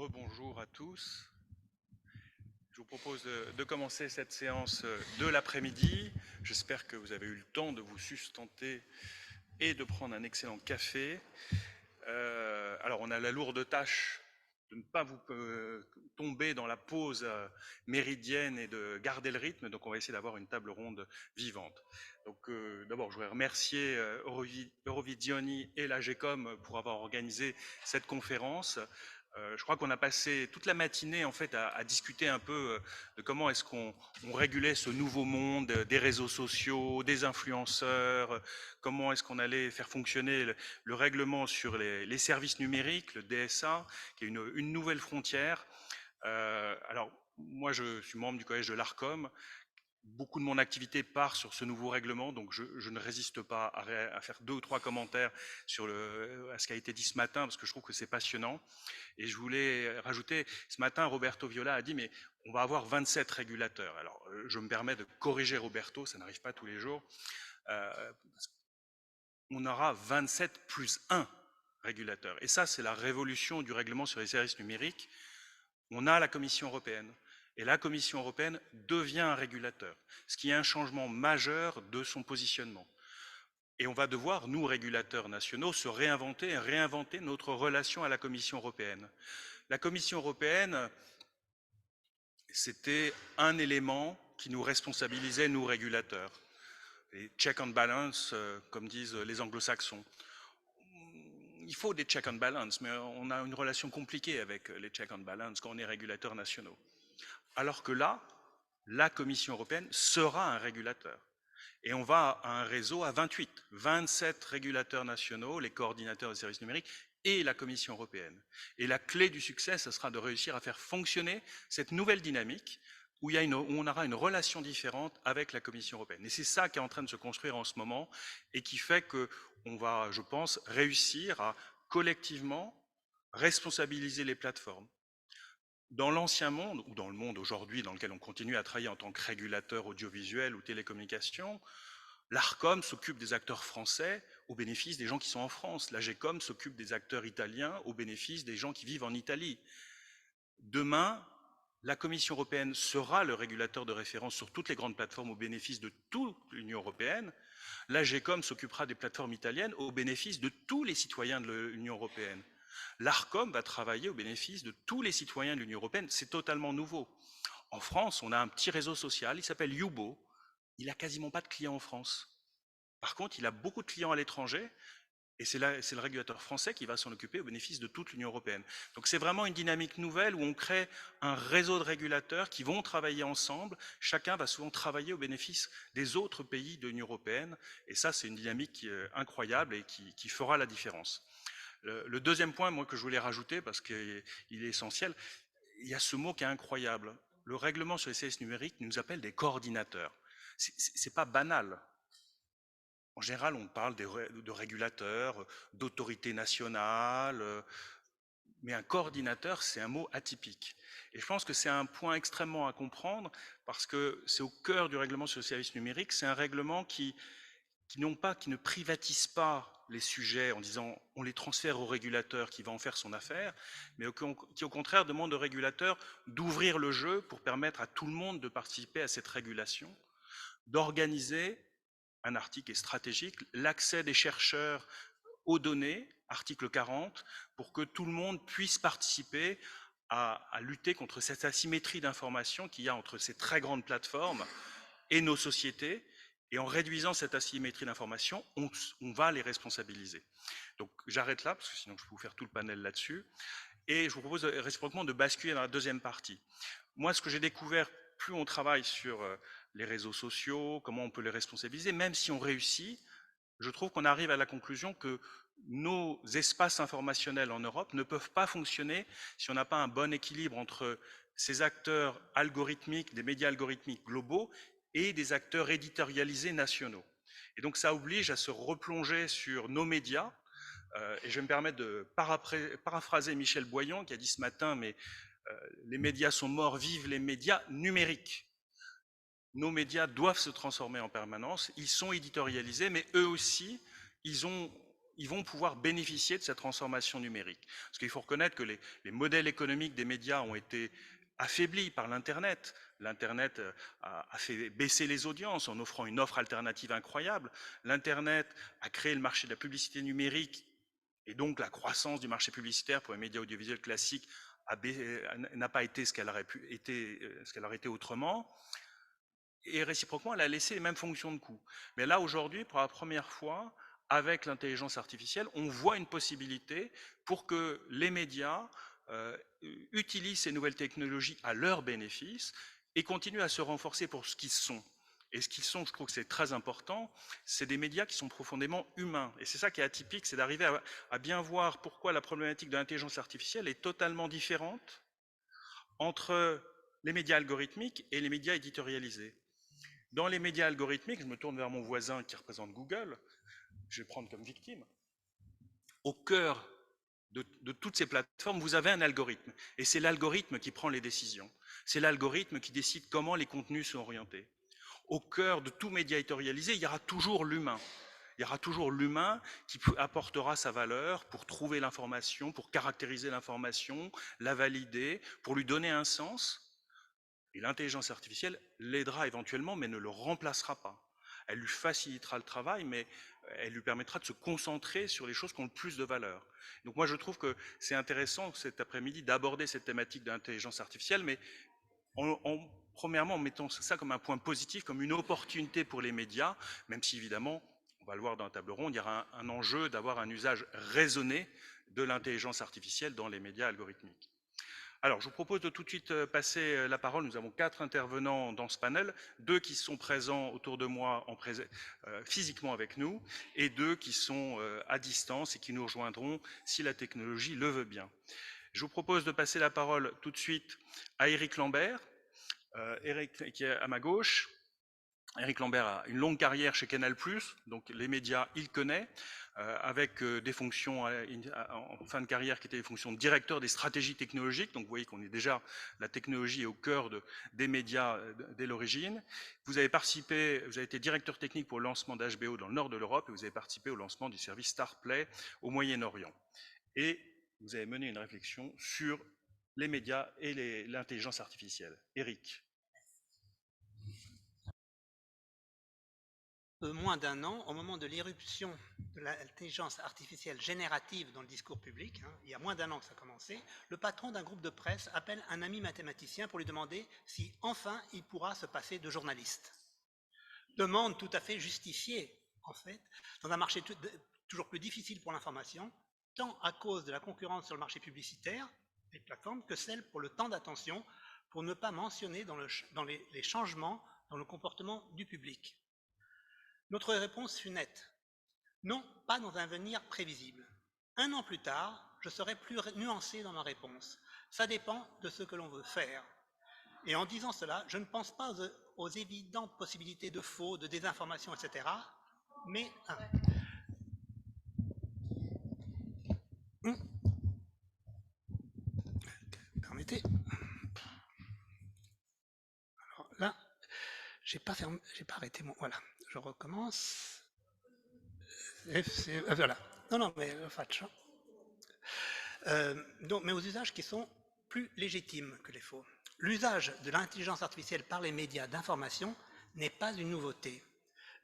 Rebonjour à tous. Je vous propose de commencer cette séance de l'après-midi. J'espère que vous avez eu le temps de vous sustenter et de prendre un excellent café. Alors, on a la lourde tâche de ne pas vous tomber dans la pause méridienne et de garder le rythme. Donc, on va essayer d'avoir une table ronde vivante. Donc, d'abord, je voudrais remercier Eurovisioni et la GECOM pour avoir organisé cette conférence. Je crois qu'on a passé toute la matinée en fait à discuter un peu de comment est-ce qu'on régulait ce nouveau monde des réseaux sociaux, des influenceurs, comment est-ce qu'on allait faire fonctionner le règlement sur les services numériques, le DSA, qui est une nouvelle frontière. Alors, moi, je suis membre du collège de l'ARCOM. Beaucoup de mon activité part sur ce nouveau règlement, donc je ne résiste pas à faire 2 ou 3 commentaires à ce qui a été dit ce matin, parce que je trouve que c'est passionnant. Et je voulais rajouter, ce matin, Roberto Viola a dit, mais on va avoir 27 régulateurs. Alors, je me permets de corriger Roberto, ça n'arrive pas tous les jours. On aura 27 plus 1 régulateur. Et ça, c'est la révolution du règlement sur les services numériques. On a la Commission européenne. Et la Commission européenne devient un régulateur, ce qui est un changement majeur de son positionnement. Et on va devoir, nous, régulateurs nationaux, se réinventer et réinventer notre relation à la Commission européenne. La Commission européenne, c'était un élément qui nous responsabilisait, nous, régulateurs. Les check and balance, comme disent les anglo-saxons. Il faut des check and balance, mais on a une relation compliquée avec les check and balance quand on est régulateurs nationaux. Alors que là, la Commission européenne sera un régulateur. Et on va à un réseau à 28, 27 régulateurs nationaux, les coordinateurs des services numériques et la Commission européenne. Et la clé du succès, ce sera de réussir à faire fonctionner cette nouvelle dynamique où on aura une relation différente avec la Commission européenne. Et c'est ça qui est en train de se construire en ce moment et qui fait qu'on va, je pense, réussir à collectivement responsabiliser les plateformes. Dans l'ancien monde, ou dans le monde aujourd'hui dans lequel on continue à travailler en tant que régulateur audiovisuel ou télécommunications, l'ARCOM s'occupe des acteurs français au bénéfice des gens qui sont en France. La GECOM s'occupe des acteurs italiens au bénéfice des gens qui vivent en Italie. Demain, la Commission européenne sera le régulateur de référence sur toutes les grandes plateformes au bénéfice de toute l'Union européenne. La GECOM s'occupera des plateformes italiennes au bénéfice de tous les citoyens de l'Union européenne. L'ARCOM va travailler au bénéfice de tous les citoyens de l'Union européenne. C'est totalement nouveau. En France, on a un petit réseau social, il s'appelle Youbo. Il n'a quasiment pas de clients en France. Par contre, il a beaucoup de clients à l'étranger, et c'est le régulateur français qui va s'en occuper au bénéfice de toute l'Union européenne. Donc c'est vraiment une dynamique nouvelle où on crée un réseau de régulateurs qui vont travailler ensemble. Chacun va souvent travailler au bénéfice des autres pays de l'Union européenne. Et ça, c'est une dynamique incroyable et qui fera la différence. Le deuxième point, moi, que je voulais rajouter, parce qu'il est essentiel, il y a ce mot qui est incroyable. Le règlement sur les services numériques nous appelle des coordinateurs. C'est pas banal. En général, on parle de régulateurs, d'autorités nationales, mais un coordinateur, c'est un mot atypique. Et je pense que c'est un point extrêmement à comprendre parce que c'est au cœur du règlement sur les services numériques. C'est un règlement qui ne privatise pas les sujets en disant on les transfère au régulateur qui va en faire son affaire, mais qui au contraire demande au régulateur d'ouvrir le jeu pour permettre à tout le monde de participer à cette régulation, d'organiser, un article est stratégique, l'accès des chercheurs aux données, article 40, pour que tout le monde puisse participer à lutter contre cette asymétrie d'information qu'il y a entre ces très grandes plateformes et nos sociétés. Et en réduisant cette asymétrie d'information, on va les responsabiliser. Donc j'arrête là, parce que sinon je peux vous faire tout le panel là-dessus. Et je vous propose réciproquement de basculer dans la deuxième partie. Moi, ce que j'ai découvert, plus on travaille sur les réseaux sociaux, comment on peut les responsabiliser, même si on réussit, je trouve qu'on arrive à la conclusion que nos espaces informationnels en Europe ne peuvent pas fonctionner si on n'a pas un bon équilibre entre ces acteurs algorithmiques, des médias algorithmiques globaux et des acteurs éditorialisés nationaux. Et donc ça oblige à se replonger sur nos médias. Et je vais me permettre de paraphraser Michel Boyon qui a dit ce matin, mais les médias sont morts, vivent les médias numériques. Nos médias doivent se transformer en permanence, ils sont éditorialisés, mais eux aussi, ils ont ils vont pouvoir bénéficier de cette transformation numérique. Parce qu'il faut reconnaître que les modèles économiques des médias ont été affaiblis par l'Internet. L'Internet a fait baisser les audiences en offrant une offre alternative incroyable. L'Internet a créé le marché de la publicité numérique et donc la croissance du marché publicitaire pour les médias audiovisuels classiques n'a pas été ce qu'elle aurait été autrement. Et réciproquement, elle a laissé les mêmes fonctions de coût. Mais là, aujourd'hui, pour la première fois, avec l'intelligence artificielle, on voit une possibilité pour que les médias utilisent ces nouvelles technologies à leur bénéfice et continuent à se renforcer pour ce qu'ils sont. Et ce qu'ils sont, je trouve que c'est très important, c'est des médias qui sont profondément humains. Et c'est ça qui est atypique, c'est d'arriver à bien voir pourquoi la problématique de l'intelligence artificielle est totalement différente entre les médias algorithmiques et les médias éditorialisés. Dans les médias algorithmiques, je me tourne vers mon voisin qui représente Google, je vais prendre comme victime. Au cœur de toutes ces plateformes, vous avez un algorithme. Et c'est l'algorithme qui prend les décisions. C'est l'algorithme qui décide comment les contenus sont orientés. Au cœur de tout média éditorialisé, il y aura toujours l'humain. Il y aura toujours l'humain qui apportera sa valeur pour trouver l'information, pour caractériser l'information, la valider, pour lui donner un sens. Et l'intelligence artificielle l'aidera éventuellement, mais ne le remplacera pas. Elle lui facilitera le travail, mais elle lui permettra de se concentrer sur les choses qui ont le plus de valeur. Donc moi, je trouve que c'est intéressant cet après-midi d'aborder cette thématique de l'intelligence artificielle, mais premièrement en mettant ça comme un point positif, comme une opportunité pour les médias, même si évidemment, on va le voir dans la table ronde, il y aura un enjeu d'avoir un usage raisonné de l'intelligence artificielle dans les médias algorithmiques. Alors, je vous propose de tout de suite passer la parole. Nous avons 4 intervenants dans ce panel, 2 qui sont présents autour de moi physiquement avec nous, et 2 qui sont à distance et qui nous rejoindront si la technologie le veut bien. Je vous propose de passer la parole tout de suite à Éric Lambert, Éric qui est à ma gauche. Éric Lambert a une longue carrière chez Canal+, donc les médias, il connaît, avec des fonctions en fin de carrière qui étaient des fonctions de directeur des stratégies technologiques. Donc vous voyez qu'on est déjà, la technologie est au cœur des médias dès l'origine. Vous avez été directeur technique pour le lancement d'HBO dans le nord de l'Europe et vous avez participé au lancement du service Starplay au Moyen-Orient. Et vous avez mené une réflexion sur les médias et l'intelligence artificielle. Éric. Moins d'un an, au moment de l'irruption de l'intelligence artificielle générative dans le discours public, il y a moins d'un an que ça a commencé, le patron d'un groupe de presse appelle un ami mathématicien pour lui demander si enfin il pourra se passer de journaliste. Demande tout à fait justifiée, en fait, dans un marché toujours plus difficile pour l'information, tant à cause de la concurrence sur le marché publicitaire, les plateformes, que celle pour le temps d'attention, pour ne pas mentionner dans les changements dans le comportement du public. Notre réponse fut nette. Non, pas dans un avenir prévisible. 1 an plus tard, je serai plus nuancé dans ma réponse. Ça dépend de ce que l'on veut faire. Et en disant cela, je ne pense pas aux évidentes possibilités de faux, de désinformation, etc. Mais... Permettez. Alors là, j'ai pas arrêté mon... Voilà, je recommence. Voilà. Non, mais faccio. Mais aux usages qui sont plus légitimes que les faux. L'usage de l'intelligence artificielle par les médias d'information n'est pas une nouveauté.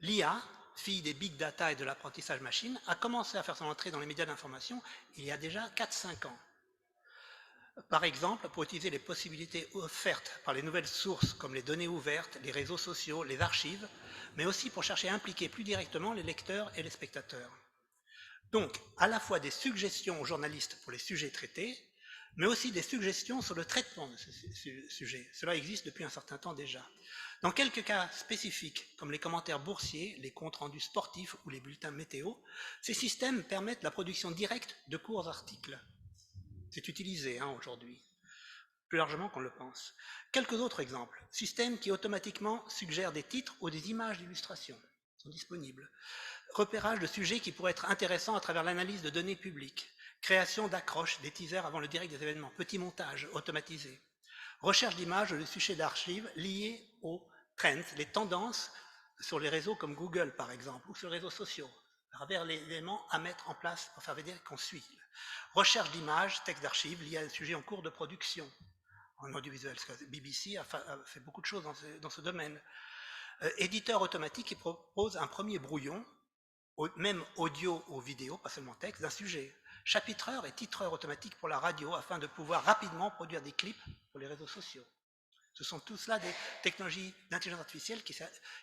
L'IA, fille des big data et de l'apprentissage machine, a commencé à faire son entrée dans les médias d'information il y a déjà 4-5 ans. Par exemple, pour utiliser les possibilités offertes par les nouvelles sources comme les données ouvertes, les réseaux sociaux, les archives, mais aussi pour chercher à impliquer plus directement les lecteurs et les spectateurs. Donc, à la fois des suggestions aux journalistes pour les sujets traités, mais aussi des suggestions sur le traitement de ces sujets. Cela existe depuis un certain temps déjà. Dans quelques cas spécifiques, comme les commentaires boursiers, les comptes rendus sportifs ou les bulletins météo, ces systèmes permettent la production directe de courts articles. C'est utilisé aujourd'hui, plus largement qu'on le pense. Quelques autres exemples. Systèmes qui automatiquement suggèrent des titres ou des images d'illustration sont disponibles. Repérage de sujets qui pourraient être intéressants à travers l'analyse de données publiques. Création d'accroches, des teasers avant le direct des événements. Petit montage automatisé. Recherche d'images ou de sujets d'archives liés aux trends, les tendances sur les réseaux comme Google par exemple, ou sur les réseaux sociaux. à travers les éléments à mettre en place pour faire dire qu'on suit. Recherche d'images, textes d'archives liés à des sujets en cours de production en audiovisuel. BBC a fait beaucoup de choses dans ce domaine. Éditeur automatique qui propose un premier brouillon, même audio ou vidéo, pas seulement texte, d'un sujet. Chapitreur et titreur automatique pour la radio afin de pouvoir rapidement produire des clips pour les réseaux sociaux. Ce sont tous là des technologies d'intelligence artificielle qui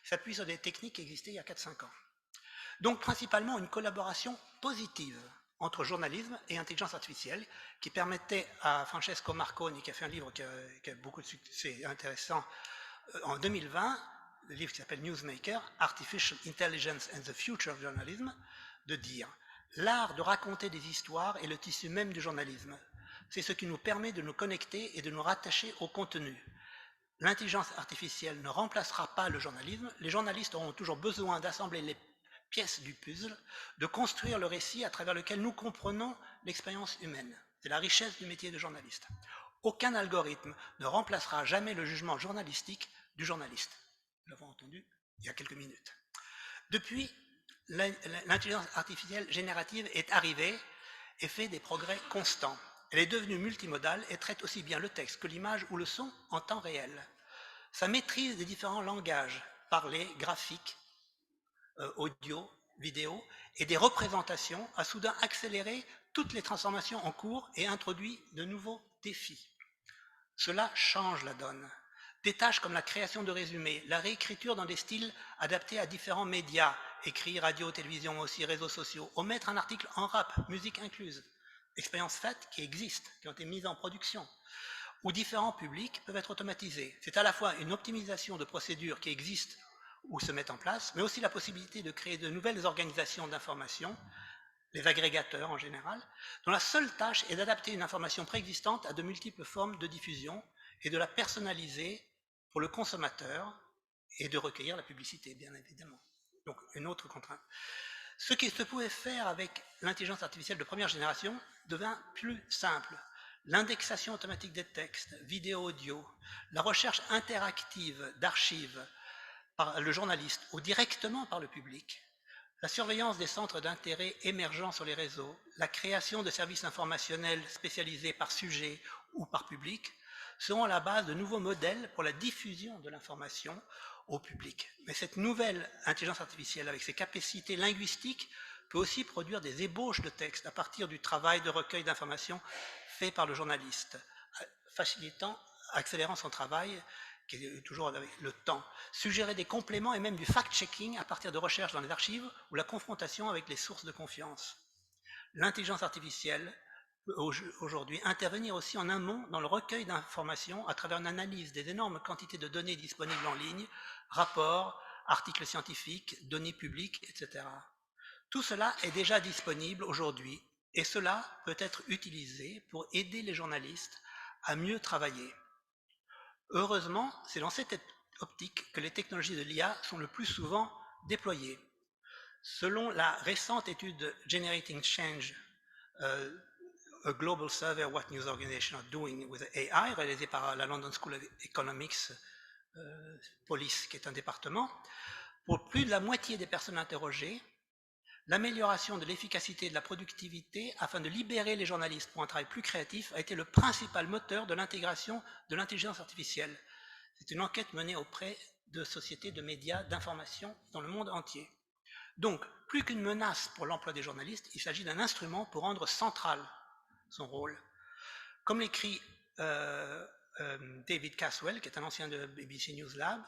s'appuient sur des techniques qui existaient il y a 4-5 ans. Donc principalement une collaboration positive entre journalisme et intelligence artificielle qui permettait à Francesco Marconi, qui a fait un livre qui a beaucoup de succès intéressant en 2020, le livre qui s'appelle Newsmaker, Artificial Intelligence and the Future of Journalism, de dire l'art de raconter des histoires est le tissu même du journalisme. C'est ce qui nous permet de nous connecter et de nous rattacher au contenu. L'intelligence artificielle ne remplacera pas le journalisme. Les journalistes auront toujours besoin d'assembler les pièces du puzzle, de construire le récit à travers lequel nous comprenons l'expérience humaine. C'est la richesse du métier de journaliste. Aucun algorithme ne remplacera jamais le jugement journalistique du journaliste. Nous l'avons entendu il y a quelques minutes. Depuis, l'intelligence artificielle générative est arrivée et fait des progrès constants. Elle est devenue multimodale et traite aussi bien le texte que l'image ou le son en temps réel. Sa maîtrise des différents langages, parlés, graphiques, audio, vidéo, et des représentations a soudain accéléré toutes les transformations en cours et introduit de nouveaux défis. Cela change la donne. Des tâches comme la création de résumés, la réécriture dans des styles adaptés à différents médias, écrits, radio, télévision, mais aussi réseaux sociaux, omettre un article en rap, musique incluse, expériences faites qui existent, qui ont été mises en production, où différents publics peuvent être automatisés. C'est à la fois une optimisation de procédures qui existent ou se mettent en place, mais aussi la possibilité de créer de nouvelles organisations d'information, les agrégateurs en général, dont la seule tâche est d'adapter une information préexistante à de multiples formes de diffusion et de la personnaliser pour le consommateur et de recueillir la publicité, bien évidemment. Donc, une autre contrainte. Ce qui se pouvait faire avec l'intelligence artificielle de première génération devint plus simple. L'indexation automatique des textes, vidéo, audio, la recherche interactive d'archives par le journaliste ou directement par le public, la surveillance des centres d'intérêt émergents sur les réseaux, la création de services informationnels spécialisés par sujet ou par public, seront à la base de nouveaux modèles pour la diffusion de l'information au public. Mais cette nouvelle intelligence artificielle, avec ses capacités linguistiques, peut aussi produire des ébauches de textes à partir du travail de recueil d'informations fait par le journaliste, facilitant, accélérant son travail, qui est toujours avec le temps, suggérer des compléments et même du fact-checking à partir de recherches dans les archives ou la confrontation avec les sources de confiance. L'intelligence artificielle peut aujourd'hui intervenir aussi en amont dans le recueil d'informations à travers une analyse des énormes quantités de données disponibles en ligne, rapports, articles scientifiques, données publiques, etc. Tout cela est déjà disponible aujourd'hui et cela peut être utilisé pour aider les journalistes à mieux travailler. Heureusement, c'est dans cette optique que les technologies de l'IA sont le plus souvent déployées. Selon la récente étude Generating Change, A Global Survey of What News Organizations Are Doing with AI, réalisée par la London School of Economics, Police, qui est un département, pour plus de la moitié des personnes interrogées, l'amélioration de l'efficacité et de la productivité afin de libérer les journalistes pour un travail plus créatif a été le principal moteur de l'intégration de l'intelligence artificielle. C'est une enquête menée auprès de sociétés de médias, d'information dans le monde entier. Donc, plus qu'une menace pour l'emploi des journalistes, il s'agit d'un instrument pour rendre central son rôle. Comme l'écrit David Caswell, qui est un ancien de BBC News Lab,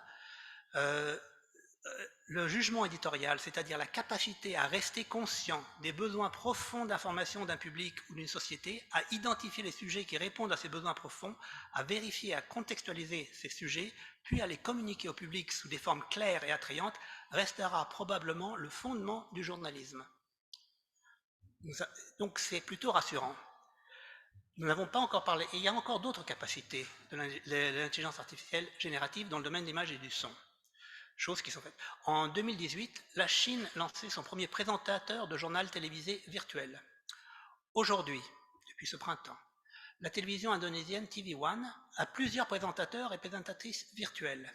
le jugement éditorial, c'est-à-dire la capacité à rester conscient des besoins profonds d'information d'un public ou d'une société, à identifier les sujets qui répondent à ces besoins profonds, à vérifier, à contextualiser ces sujets, puis à les communiquer au public sous des formes claires et attrayantes, restera probablement le fondement du journalisme. Donc c'est plutôt rassurant. Nous n'avons pas encore parlé, et il y a encore d'autres capacités de l'intelligence artificielle générative dans le domaine de l'image et du son. Choses qui sont faites. En 2018, la Chine lançait son premier présentateur de journal télévisé virtuel. Aujourd'hui, depuis ce printemps, la télévision indonésienne TV One a plusieurs présentateurs et présentatrices virtuelles.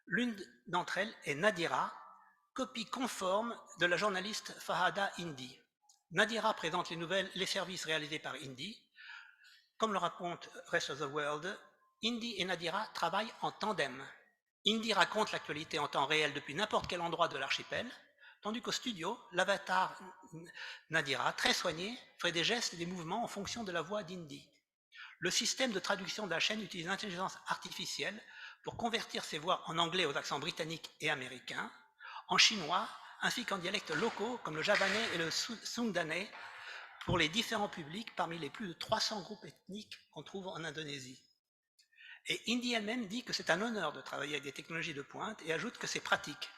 L'une d'entre elles est Nadira, copie conforme de la journaliste Fahada Indy. Nadira présente les services réalisés par Indy. Comme le raconte Rest of the World, Indy et Nadira travaillent en tandem. Indy raconte l'actualité en temps réel depuis n'importe quel endroit de l'archipel, tandis qu'au studio, l'avatar Nadira, très soigné, ferait des gestes et des mouvements en fonction de la voix d'Indy. Le système de traduction de la chaîne utilise l'intelligence artificielle pour convertir ces voix en anglais aux accents britanniques et américains, en chinois, ainsi qu'en dialectes locaux comme le javanais et le sungdanais, pour les différents publics parmi les plus de 300 groupes ethniques qu'on trouve en Indonésie. Et Indy elle-même dit que c'est un honneur de travailler avec des technologies de pointe et ajoute que c'est pratique.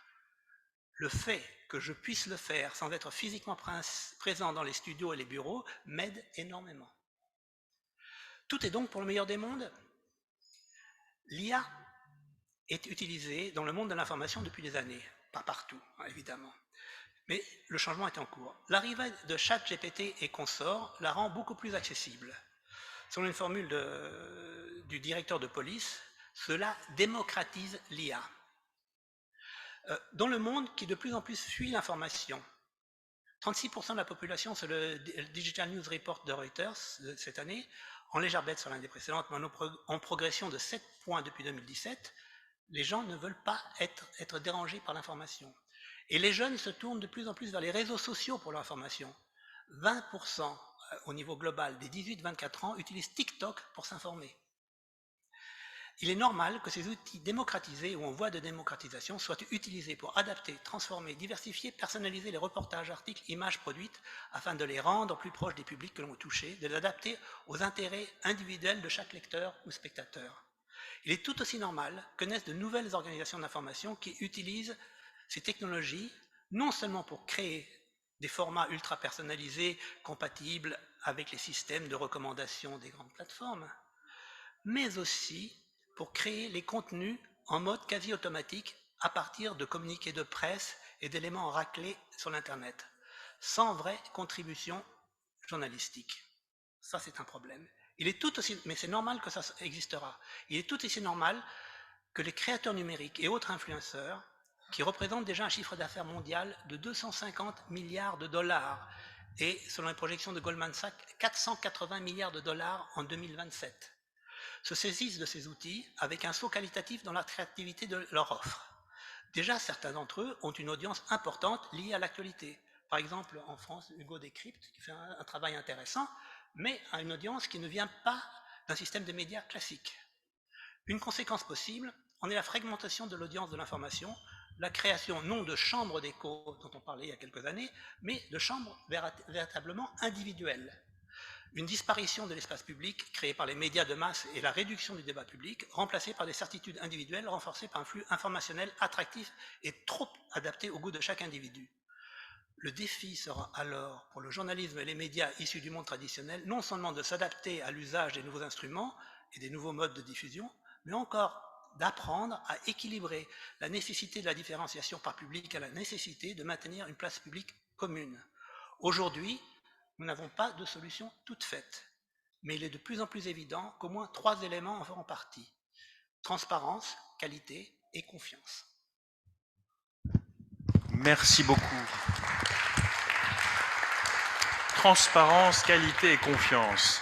Le fait que je puisse le faire sans être physiquement présent dans les studios et les bureaux m'aide énormément. Tout est donc pour le meilleur des mondes. L'IA est utilisée dans le monde de l'information depuis des années, pas partout, évidemment. Mais le changement est en cours. L'arrivée de ChatGPT et consorts la rend beaucoup plus accessible. Selon une formule du directeur de police, cela démocratise l'IA. Dans le monde qui de plus en plus fuit l'information, 36% de la population, c'est le Digital News Report de Reuters de cette année, en légère baisse sur l'année précédente, mais en progression de 7 points depuis 2017, les gens ne veulent pas être dérangés par l'information. Et les jeunes se tournent de plus en plus vers les réseaux sociaux pour l'information. 20% au niveau global des 18-24 ans utilisent TikTok pour s'informer. Il est normal que ces outils démocratisés ou en voie de démocratisation soient utilisés pour adapter, transformer, diversifier, personnaliser les reportages, articles, images produites afin de les rendre plus proches des publics que l'on veut toucher, de les adapter aux intérêts individuels de chaque lecteur ou spectateur. Il est tout aussi normal que naissent de nouvelles organisations d'information qui utilisent ces technologies non seulement pour créer des formats ultra personnalisés compatibles avec les systèmes de recommandation des grandes plateformes, mais aussi pour créer les contenus en mode quasi automatique à partir de communiqués de presse et d'éléments raclés sur l'Internet, sans vraie contribution journalistique. Ça, c'est un problème. Il est tout aussi, mais c'est normal que ça existera. Il est tout aussi normal que les créateurs numériques et autres influenceurs, qui représentent déjà un chiffre d'affaires mondial de 250 milliards de dollars et, selon les projections de Goldman Sachs, 480 milliards de dollars en 2027, se saisissent de ces outils avec un saut qualitatif dans l'attractivité de leur offre. Déjà, certains d'entre eux ont une audience importante liée à l'actualité. Par exemple, en France, Hugo Décrypte, qui fait un travail intéressant, mais à une audience qui ne vient pas d'un système de médias classique. Une conséquence possible en est la fragmentation de l'audience de l'information, la création non de chambres d'écho dont on parlait il y a quelques années, mais de chambres véritablement individuelles. Une disparition de l'espace public créé par les médias de masse et la réduction du débat public, remplacée par des certitudes individuelles renforcées par un flux informationnel attractif et trop adapté au goût de chaque individu. Le défi sera alors pour le journalisme et les médias issus du monde traditionnel non seulement de s'adapter à l'usage des nouveaux instruments et des nouveaux modes de diffusion, mais encore d'apprendre à équilibrer la nécessité de la différenciation par public à la nécessité de maintenir une place publique commune. Aujourd'hui, nous n'avons pas de solution toute faite, mais il est de plus en plus évident qu'au moins 3 éléments en feront partie. Transparence, qualité et confiance. Merci beaucoup. Transparence, qualité et confiance.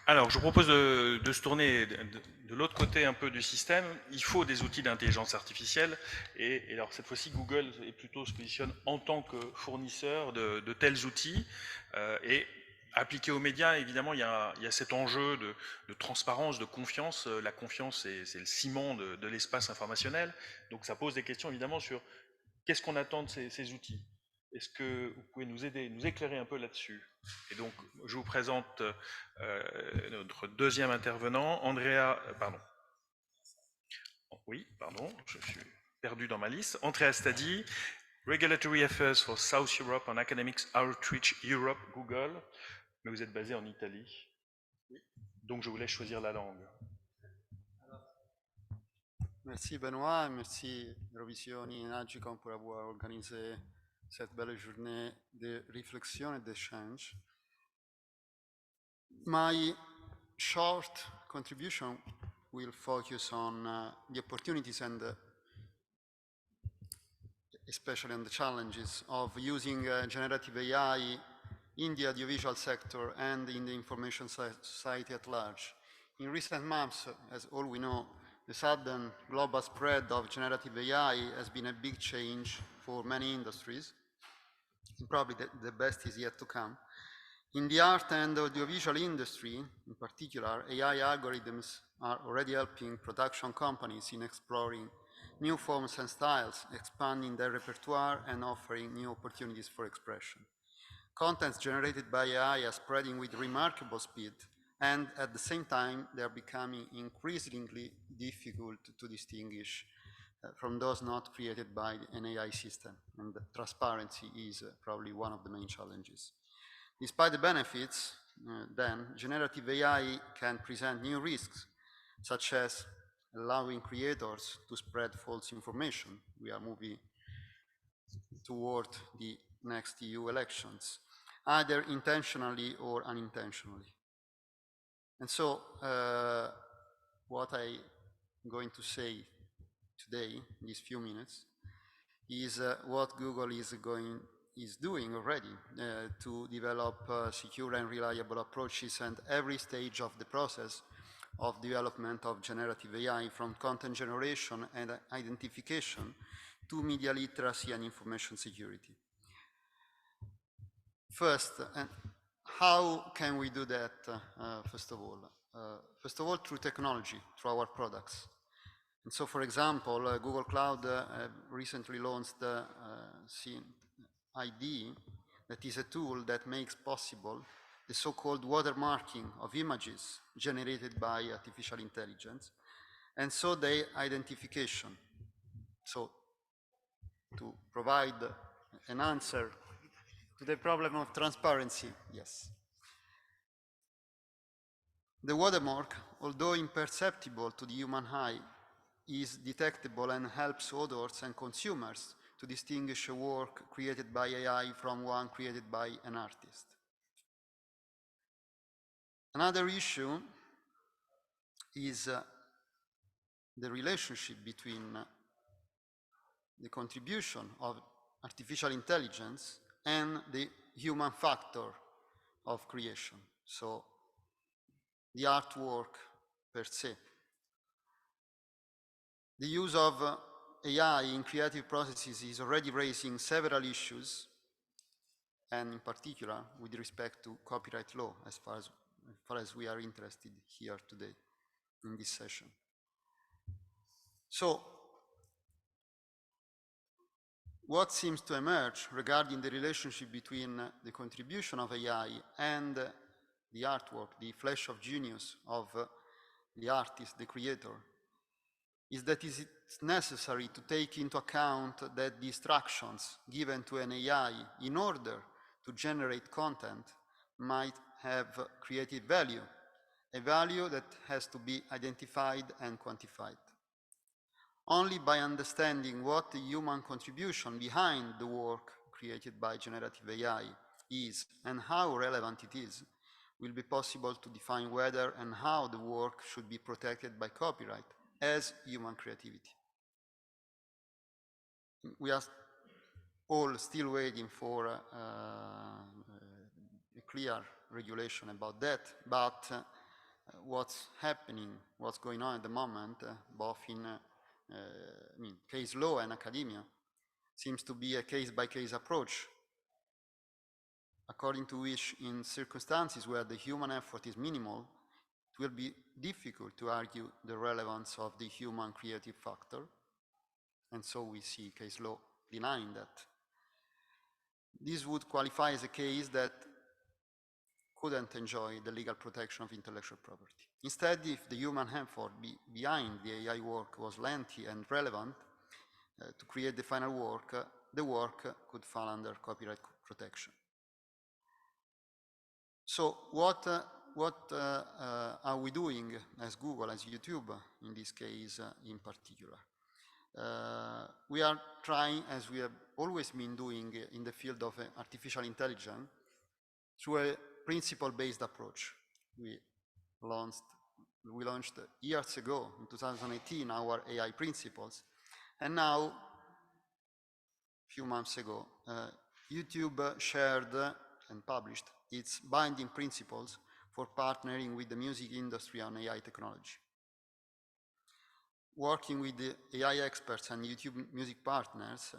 Alors, je vous propose de se tourner de l'autre côté un peu du système. Il faut des outils d'intelligence artificielle. Et alors, cette fois-ci, Google se positionne en tant que fournisseur de tels outils. Et appliqué aux médias, évidemment, il y a cet enjeu de transparence, de confiance. La confiance, c'est le ciment de l'espace informationnel. Donc, ça pose des questions, évidemment, sur qu'est-ce qu'on attend de ces outils. Est-ce que vous pouvez nous aider, nous éclairer un peu là-dessus? Et donc, je vous présente notre deuxième intervenant, Andrea, pardon. Oui, pardon, je suis perdu dans ma liste. Andrea Stadi, Regulatory Affairs for South Europe and Academics Outreach Europe, Google. Mais vous êtes basé en Italie. Donc, je vous laisse choisir la langue. Merci Benoît, merci Eurovision et Agicom pour avoir organisé cette belle journée de réflexion et d'échange. My short contribution will focus on the opportunities and especially on the challenges of using generative AI in the audiovisual sector and in the information society at large. In recent months, as all we know, the sudden global spread of generative AI has been a big change for many industries. Probably the best is yet to come. In the art and audiovisual industry, in particular, AI algorithms are already helping production companies in exploring new forms and styles, expanding their repertoire and offering new opportunities for expression. Contents generated by AI are spreading with remarkable speed, and at the same time, they are becoming increasingly difficult to distinguish from those not created by an AI system, and transparency is probably one of the main challenges. Despite the benefits, then, generative AI can present new risks, such as allowing creators to spread false information. We are moving toward the next EU elections, either intentionally or unintentionally. And so, what I'm going to say today, in these few minutes, is what Google is doing already to develop secure and reliable approaches at every stage of the process of development of generative AI, from content generation and identification to media literacy and information security. First, and how can we do that, first of all? First of all, through technology, through our products. And so, for example, Google Cloud recently launched ID, that is a tool that makes possible the so-called watermarking of images generated by artificial intelligence, and so their identification. So, to provide an answer to the problem of transparency, yes. The watermark, although imperceptible to the human eye, is detectable and helps authors and consumers to distinguish a work created by AI from one created by an artist. Another issue is the relationship between the contribution of artificial intelligence and the human factor of creation, so the artwork per se. The use of AI in creative processes is already raising several issues, and in particular with respect to copyright law, as far as we are interested here today in this session. So, what seems to emerge regarding the relationship between the contribution of AI and the artwork, the flash of genius of the artist, the creator, is that it's necessary to take into account that the instructions given to an AI in order to generate content might have created value, a value that has to be identified and quantified. Only by understanding what the human contribution behind the work created by generative AI is and how relevant it is, will be possible to define whether and how the work should be protected by copyright as human creativity. We are all still waiting for a clear regulation about that, but what's happening, what's going on at the moment, both in case law and academia, seems to be a case-by-case approach, according to which in circumstances where the human effort is minimal, it will be difficult to argue the relevance of the human creative factor, and so we see case law denying that. This would qualify as a case that couldn't enjoy the legal protection of intellectual property. Instead, if the human effort behind the AI work was lengthy and relevant to create the final work, the work could fall under copyright protection. So what are we doing as Google, as YouTube, in this case in particular? We are trying, as we have always been doing in the field of artificial intelligence, through a principle-based approach. We launched years ago, in 2018, our AI principles, and now, a few months ago, YouTube shared and published its binding principles for partnering with the music industry on AI technology. Working with the AI experts and YouTube music partners,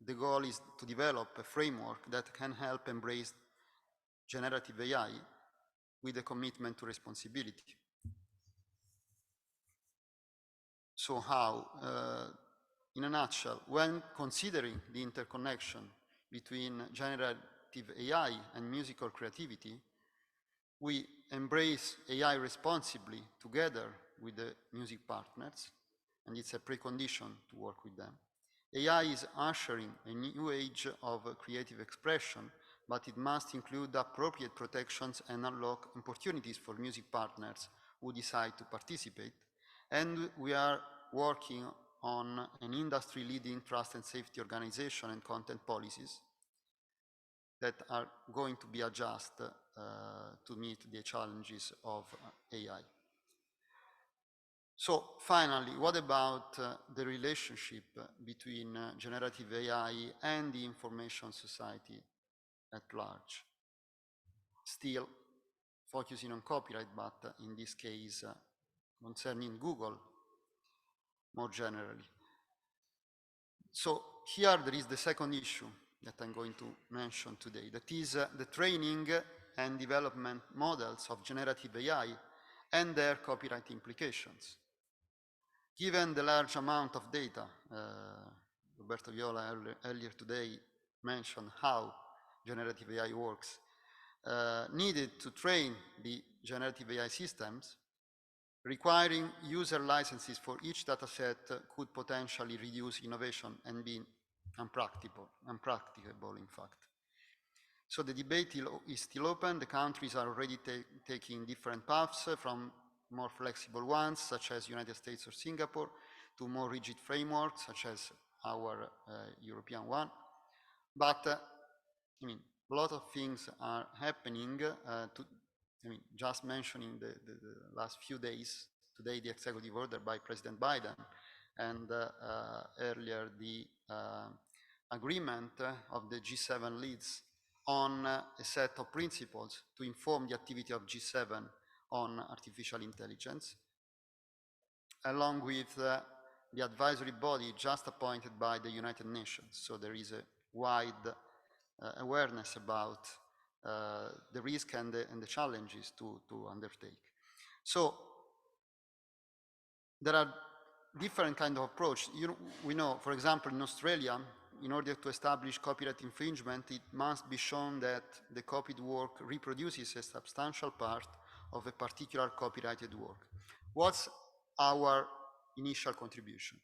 the goal is to develop a framework that can help embrace generative AI with a commitment to responsibility. So how? In a nutshell, when considering the interconnection between generative AI and musical creativity, we embrace AI responsibly together with the music partners, and it's a precondition to work with them. AI is ushering a new age of creative expression, but it must include appropriate protections and unlock opportunities for music partners who decide to participate. And we are working on an industry-leading trust and safety organization and content policies that are going to be adjusted to meet the challenges of AI. So finally, what about the relationship between generative AI and the information society at large? Still focusing on copyright, but in this case concerning Google more generally. So here there is the second issue that I'm going to mention today, that is the training and development models of generative AI and their copyright implications. Given the large amount of data, Roberto Viola earlier today mentioned how generative AI works, needed to train the generative AI systems, requiring user licenses for each dataset could potentially reduce innovation and be impracticable in fact. So the debate is still open. The countries are already taking different paths, from more flexible ones, such as United States or Singapore, to more rigid frameworks, such as our European one. But, I mean, a lot of things are happening. Just mentioning the last few days, today the executive order by President Biden, and earlier the agreement of the G7 leads on a set of principles to inform the activity of G7 on artificial intelligence, along with the advisory body just appointed by the United Nations. So there is a wide awareness about the risk and the challenges to undertake. So there are different kind of approach. We know, for example, in Australia, in order to establish copyright infringement, it must be shown that the copied work reproduces a substantial part of a particular copyrighted work. What's our initial contribution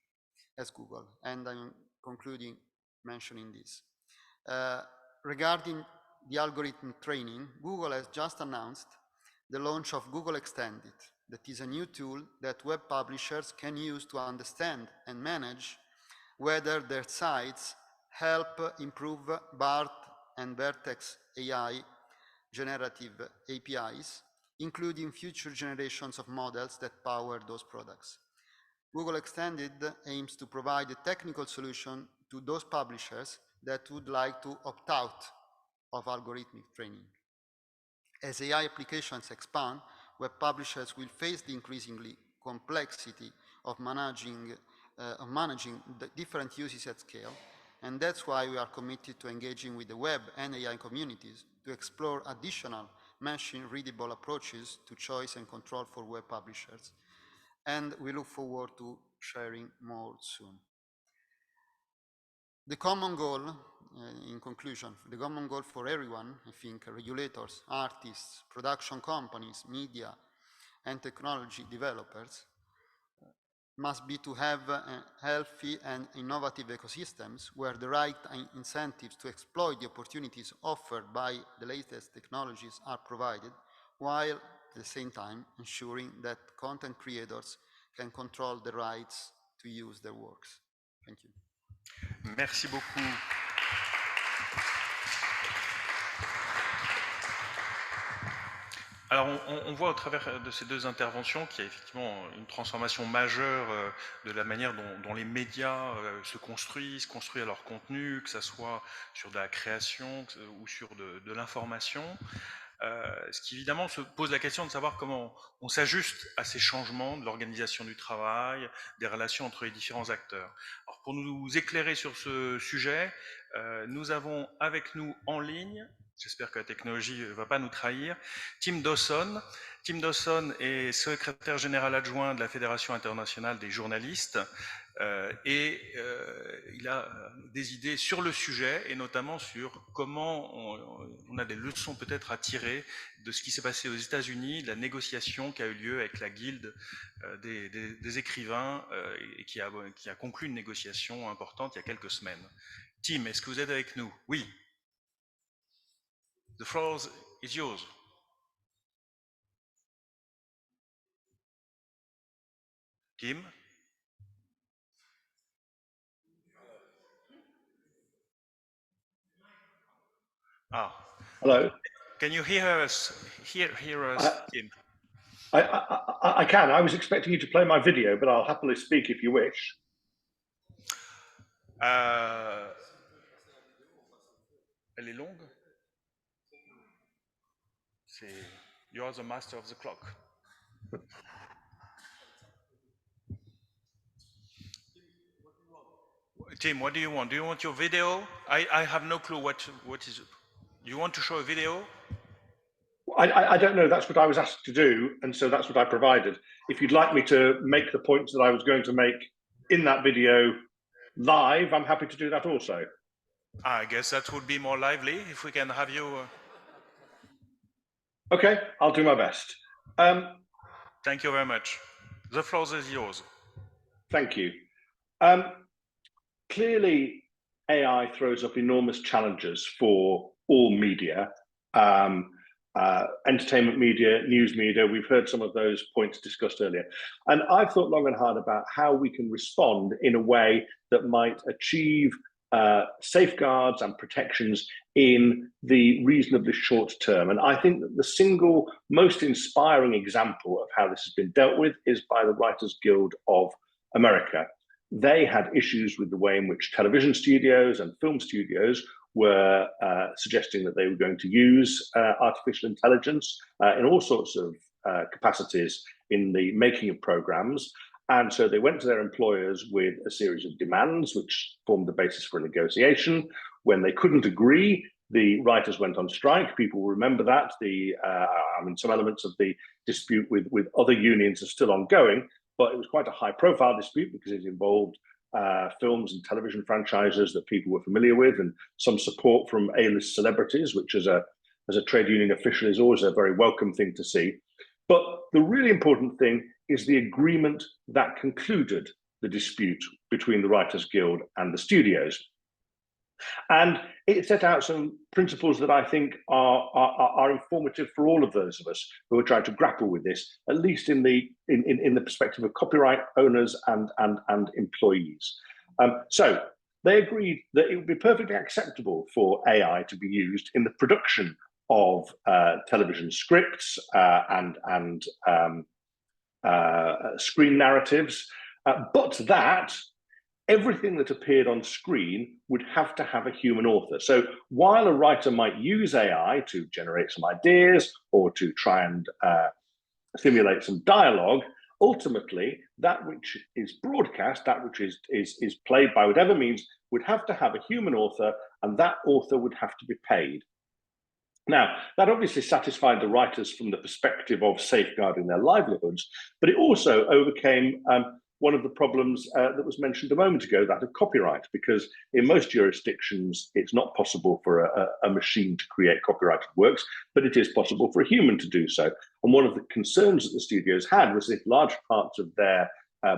as Google? And I'm concluding mentioning this. Regarding the algorithmic training, Google has just announced the launch of Google Extended. That is a new tool that web publishers can use to understand and manage whether their sites help improve BART and Vertex AI generative APIs, including future generations of models that power those products. Google Extended aims to provide a technical solution to those publishers that would like to opt out of algorithmic training. As AI applications expand, web publishers will face the increasingly complexity of managing the different uses at scale, and that's why we are committed to engaging with the web and AI communities to explore additional machine-readable approaches to choice and control for web publishers. And we look forward to sharing more soon. The common goal, in conclusion, the common goal for everyone, I think, regulators, artists, production companies, media, and technology developers, must be to have healthy and innovative ecosystems where the right incentives to exploit the opportunities offered by the latest technologies are provided, while at the same time ensuring that content creators can control the rights to use their works. Thank you. Merci beaucoup. Alors, on voit au travers de ces deux interventions qu'il y a effectivement une transformation majeure de la manière dont les médias se construisent leur contenu, que ce soit sur de la création ou sur de l'information. Ce qui évidemment se pose la question de savoir comment on s'ajuste à ces changements de l'organisation du travail, des relations entre les différents acteurs. Alors, pour nous éclairer sur ce sujet, nous avons avec nous en ligne, j'espère que la technologie ne va pas nous trahir, Tim Dawson. Tim Dawson est secrétaire général adjoint de la Fédération internationale des journalistes et il a des idées sur le sujet et notamment sur comment on a des leçons peut-être à tirer de ce qui s'est passé aux États-Unis, de la négociation qui a eu lieu avec la guilde des écrivains et qui a conclu une négociation importante il y a quelques semaines. Tim, est-ce que vous êtes avec nous? Oui. The floor is yours. Tim? Ah. Hello. Can you hear us? Hear us, Tim? I can. I was expecting you to play my video, but I'll happily speak if you wish. Elle est longue? You are the master of the clock. Tim, what do you want? Do you want your video? I have no clue what is it. You want to show a video? I don't know. That's what I was asked to do, and so that's what I provided. If you'd like me to make the points that I was going to make in that video live, I'm happy to do that also. I guess that would be more lively if we can have you. Okay, I'll do my best. Thank you very much. The floor is yours. Thank you. Clearly, AI throws up enormous challenges for all media, entertainment media, news media. We've heard some of those points discussed earlier. And I've thought long and hard about how we can respond in a way that might achieve safeguards and protections in the reasonably short term. And I think that the single most inspiring example of how this has been dealt with is by the Writers Guild of America. They had issues with the way in which television studios and film studios were suggesting that they were going to use artificial intelligence in all sorts of capacities in the making of programs. And so they went to their employers with a series of demands, which formed the basis for a negotiation. When they couldn't agree, the writers went on strike. People remember that. Some elements of the dispute with other unions are still ongoing, but it was quite a high-profile dispute because it involved films and television franchises that people were familiar with, and some support from A-list celebrities, which as a trade union official is always a very welcome thing to see. But the really important thing is the agreement that concluded the dispute between the Writers Guild and the studios. And it set out some principles that I think are informative for all of those of us who are trying to grapple with this, at least in the perspective of copyright owners and employees. So they agreed that it would be perfectly acceptable for AI to be used in the production of television scripts and screen narratives, but that everything that appeared on screen would have to have a human author. So while a writer might use AI to generate some ideas or to try and simulate some dialogue, ultimately that which is broadcast, that which is played by whatever means, would have to have a human author, and that author would have to be paid. Now, that obviously satisfied the writers from the perspective of safeguarding their livelihoods, but it also overcame one of the problems that was mentioned a moment ago, that of copyright, because in most jurisdictions, it's not possible for a machine to create copyrighted works, but it is possible for a human to do so. And one of the concerns that the studios had was if large parts of their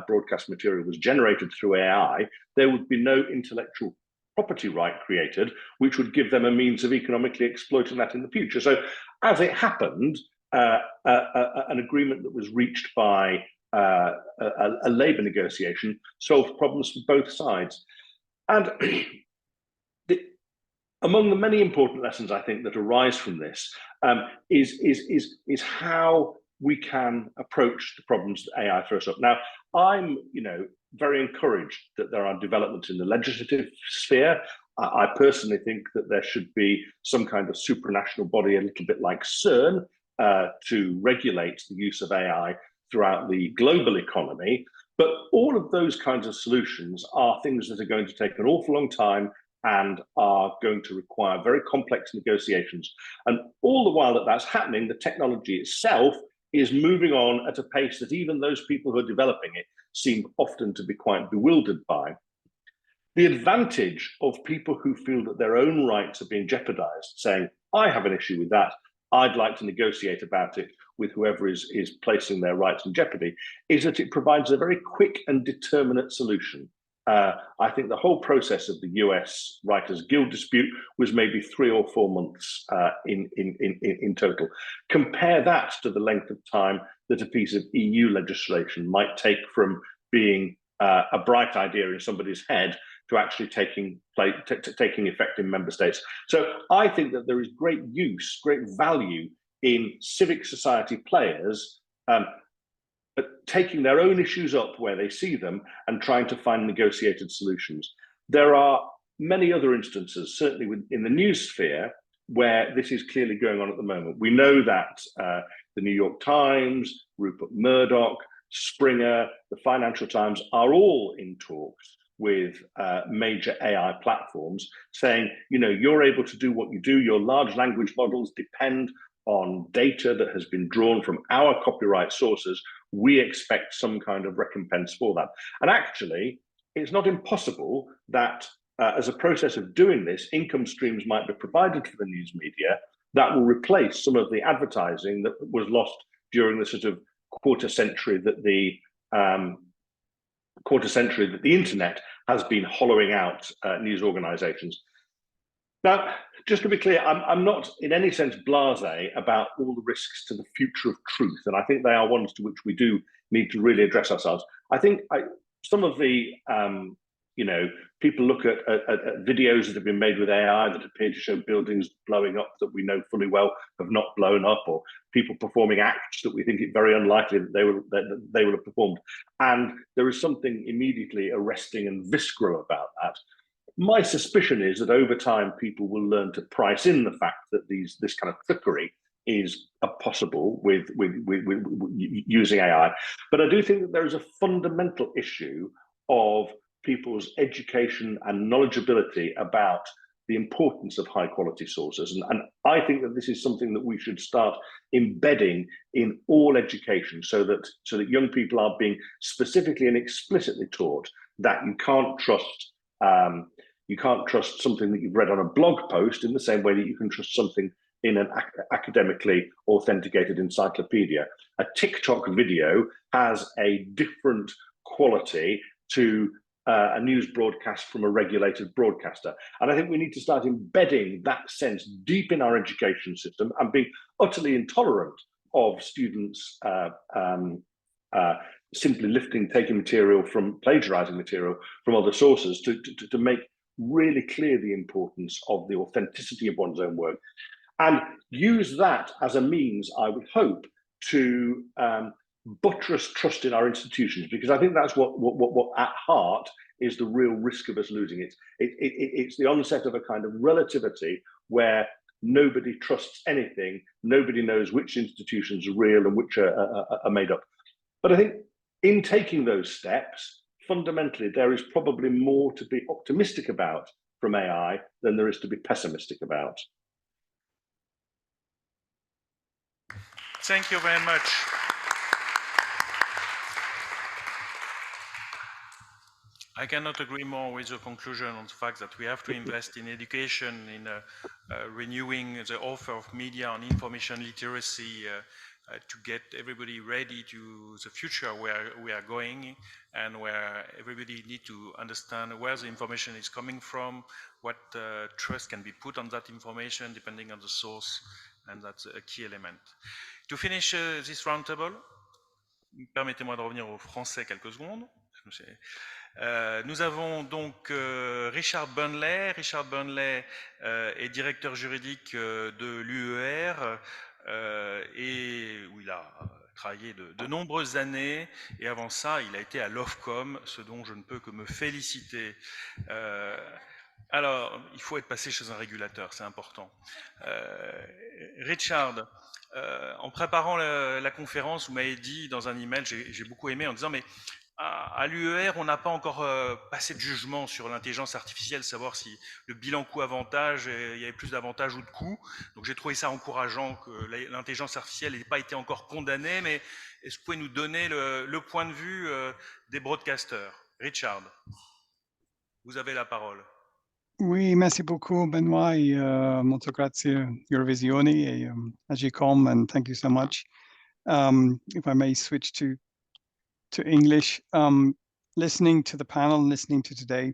broadcast material was generated through AI, there would be no intellectual property right created, which would give them a means of economically exploiting that in the future. So as it happened, an agreement that was reached by a labour negotiation solved problems for both sides. And among the many important lessons I think that arise from this is how we can approach the problems that AI throws up. Now, I'm, very encouraged that there are developments in the legislative sphere. I personally think that there should be some kind of supranational body, a little bit like CERN, to regulate the use of AI throughout the global economy. But all of those kinds of solutions are things that are going to take an awful long time and are going to require very complex negotiations. And all the while that that's happening, the technology itself is moving on at a pace that even those people who are developing it seem often to be quite bewildered by. The advantage of people who feel that their own rights are being jeopardized, saying, I have an issue with that, I'd like to negotiate about it with whoever is placing their rights in jeopardy, is that it provides a very quick and determinate solution. I think the whole process of the US Writers Guild dispute was maybe 3 or 4 months in total. Compare that to the length of time that a piece of EU legislation might take from being a bright idea in somebody's head to actually taking effect in member states. So I think that there is great use, great value in civic society players taking their own issues up where they see them and trying to find negotiated solutions. There are many other instances, certainly in the news sphere, where this is clearly going on at the moment. We know that the New York Times, Rupert Murdoch, Springer, the Financial Times are all in talks with major AI platforms saying, you're able to do what you do. Your large language models depend on data that has been drawn from our copyright sources. We expect some kind of recompense for that. And actually, it's not impossible that as a process of doing this, income streams might be provided to the news media that will replace some of the advertising that was lost during the sort of quarter century that the internet has been hollowing out news organizations. Now, just to be clear, I'm not in any sense blasé about all the risks to the future of truth, and I think they are ones to which we do need to really address ourselves. I think some of the, people look at videos that have been made with AI that appear to show buildings blowing up that we know fully well have not blown up, or people performing acts that we think it very unlikely that they will have performed. And there is something immediately arresting and visceral about that. My suspicion is that over time, people will learn to price in the fact that this kind of trickery is possible with using AI. But I do think that there is a fundamental issue of people's education and knowledgeability about the importance of high quality sources. And I think that this is something that we should start embedding in all education so that young people are being specifically and explicitly taught that you can't trust something that you've read on a blog post in the same way that you can trust something in an academically authenticated encyclopedia. A TikTok video has a different quality to a news broadcast from a regulated broadcaster. And I think we need to start embedding that sense deep in our education system and being utterly intolerant of students simply taking material plagiarizing material from other sources to make really clear the importance of the authenticity of one's own work, and use that as a means, I would hope, to buttress trust in our institutions, because I think that's what at heart is the real risk of us losing it. It's the onset of a kind of relativity where nobody trusts anything, nobody knows which institutions are real and which are made up. But I think in taking those steps, fundamentally, there is probably more to be optimistic about from AI than there is to be pessimistic about. Thank you very much. I cannot agree more with the conclusion on the fact that we have to invest in education, in renewing the offer of media on information literacy, to get everybody ready to the future where we are going, and where everybody needs to understand where the information is coming from, what trust can be put on that information depending on the source, and that's a key element. To finish this roundtable, permettez-moi de revenir au français quelques secondes. Nous avons donc Richard Burnley. Richard Burnley est directeur juridique de l'UER et où il a travaillé de nombreuses années. Et avant ça, il a été à l'Ofcom, ce dont je ne peux que me féliciter. Alors, il faut être passé chez un régulateur, c'est important. Richard, en préparant la conférence, vous m'avez dit dans un email, j'ai beaucoup aimé, en disant mais à l'UER, on n'a pas encore passé de jugement sur l'intelligence artificielle, savoir si le bilan coût-avantage, il y avait plus d'avantages ou de coûts. Donc j'ai trouvé ça encourageant que l'intelligence artificielle n'ait pas été encore condamnée, mais est-ce que vous pouvez nous donner le point de vue des broadcasters? Richard, vous avez la parole. Oui, merci beaucoup, Benoît, et molto grazie Eurovisione e Agicom, and thank you so much. If I may switch to English, listening to the panel, listening to today,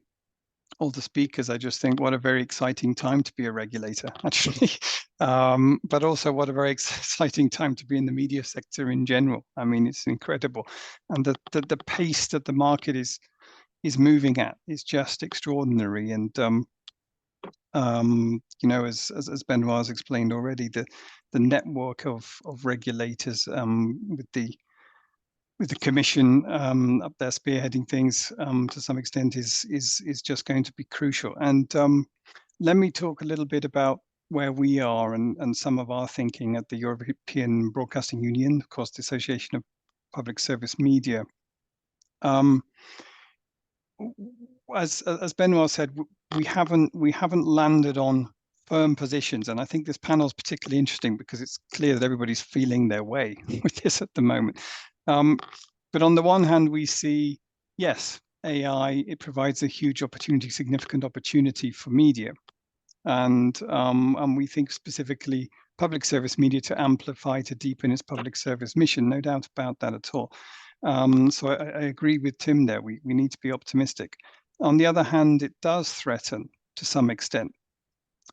all the speakers, I just think what a very exciting time to be a regulator, actually, but also what a very exciting time to be in the media sector in general. I mean, it's incredible, and the pace that the market is moving at is just extraordinary. And you know, as Benoit has explained already, the network of regulators with the Commission up there spearheading things to some extent is just going to be crucial. And let me talk a little bit about where we are and some of our thinking at the European Broadcasting Union, of course, the Association of Public Service Media. As Benoit said, we haven't landed on firm positions, and I think this panel is particularly interesting because it's clear that everybody's feeling their way with this at the moment. But on the one hand, we see, yes, AI, it provides a huge opportunity, significant opportunity for media, and we think specifically public service media to amplify, to deepen its public service mission. No doubt about that at all. So I agree with Tim there. We need to be optimistic. On the other hand, it does threaten to some extent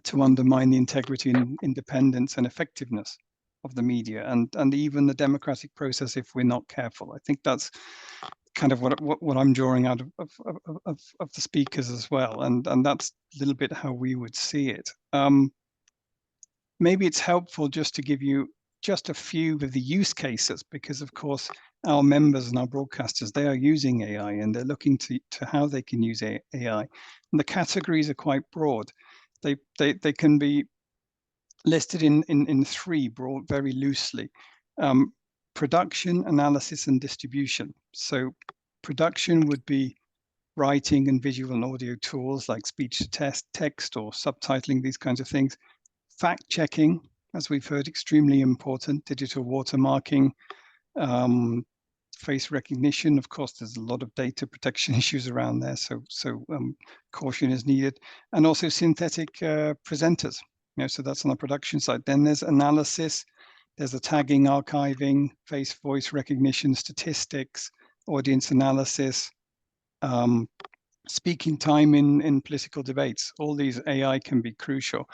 to undermine the integrity and independence and effectiveness of the media and even the democratic process if we're not careful. I think that's kind of what I'm drawing out of the speakers as well, and that's a little bit how we would see it. Maybe it's helpful just to give you just a few of the use cases, because of course our members and our broadcasters, they are using AI and they're looking to how they can use AI. And the categories are quite broad. They can be listed in three broad, very loosely. Production, analysis, and distribution. So production would be writing and visual and audio tools like speech to text or subtitling, these kinds of things. Fact checking, as we've heard, extremely important. Digital watermarking, face recognition. Of course, there's a lot of data protection issues around there, so caution is needed. And also synthetic presenters. You know, so that's on the production side. Then there's analysis. There's the tagging, archiving, face voice recognition, statistics, audience analysis, speaking time in political debates. All these AI can be crucial.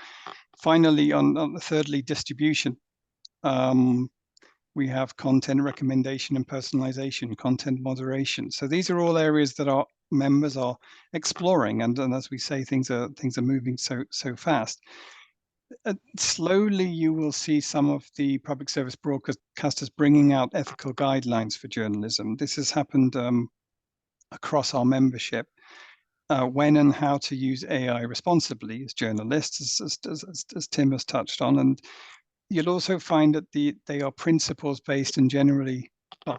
Finally, on thirdly, distribution. We have content recommendation and personalization, content moderation. So these are all areas that our members are exploring, and as we say, things are moving so fast. Slowly, you will see some of the public service broadcasters bringing out ethical guidelines for journalism. This has happened across our membership. When and how to use AI responsibly as journalists, as Tim has touched on. And you'll also find that they are principles based and generally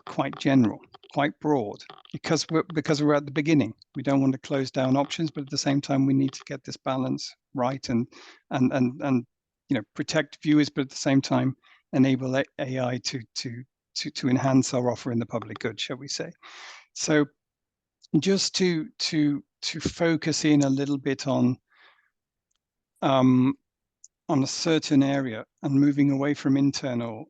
quite general, quite broad, because we're at the beginning. We don't want to close down options, but at the same time, we need to get this balance right and you know, protect viewers, but at the same time enable AI to enhance our offer in the public good, shall we say? So just to focus in a little bit on a certain area and moving away from internal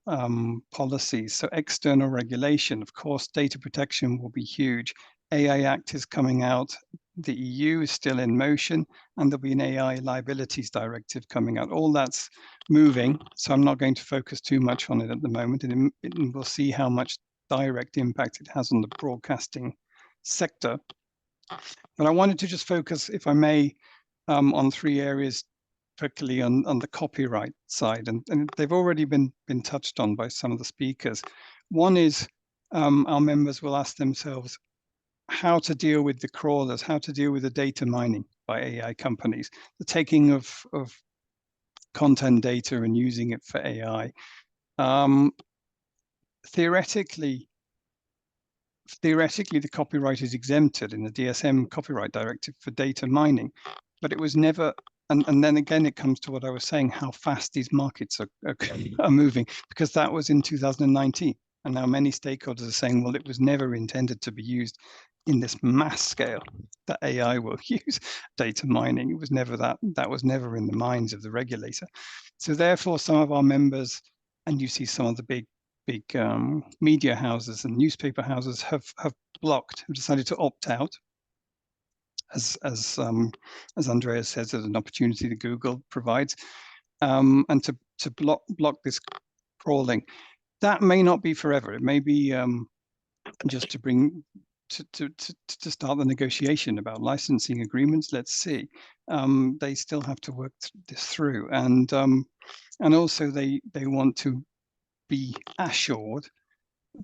policies. So external regulation, of course, data protection will be huge. AI Act is coming out. The EU is still in motion, and there'll be an AI liabilities directive coming out. All that's moving, so I'm not going to focus too much on it at the moment, and we'll see how much direct impact it has on the broadcasting sector. But I wanted to just focus, if I may, on 3 areas, particularly on the copyright side, and they've already been touched on by some of the speakers. One is our members will ask themselves how to deal with the crawlers, how to deal with the data mining by AI companies, the taking of content data and using it for AI. Theoretically, the copyright is exempted in the DSM copyright directive for data mining, but it was never, and then again, it comes to what I was saying, how fast these markets are moving, because that was in 2019. And now many stakeholders are saying, well, it was never intended to be used in this mass scale that AI will use data mining. It was never that was never in the minds of the regulator. So therefore, some of our members, and you see some of the big media houses and newspaper houses have decided to opt out, as Andreas says, as an opportunity that Google provides, and to block this crawling. That may not be forever. It may be just to bring to start the negotiation about licensing agreements. Let's see. They still have to work this through, and also they want to be assured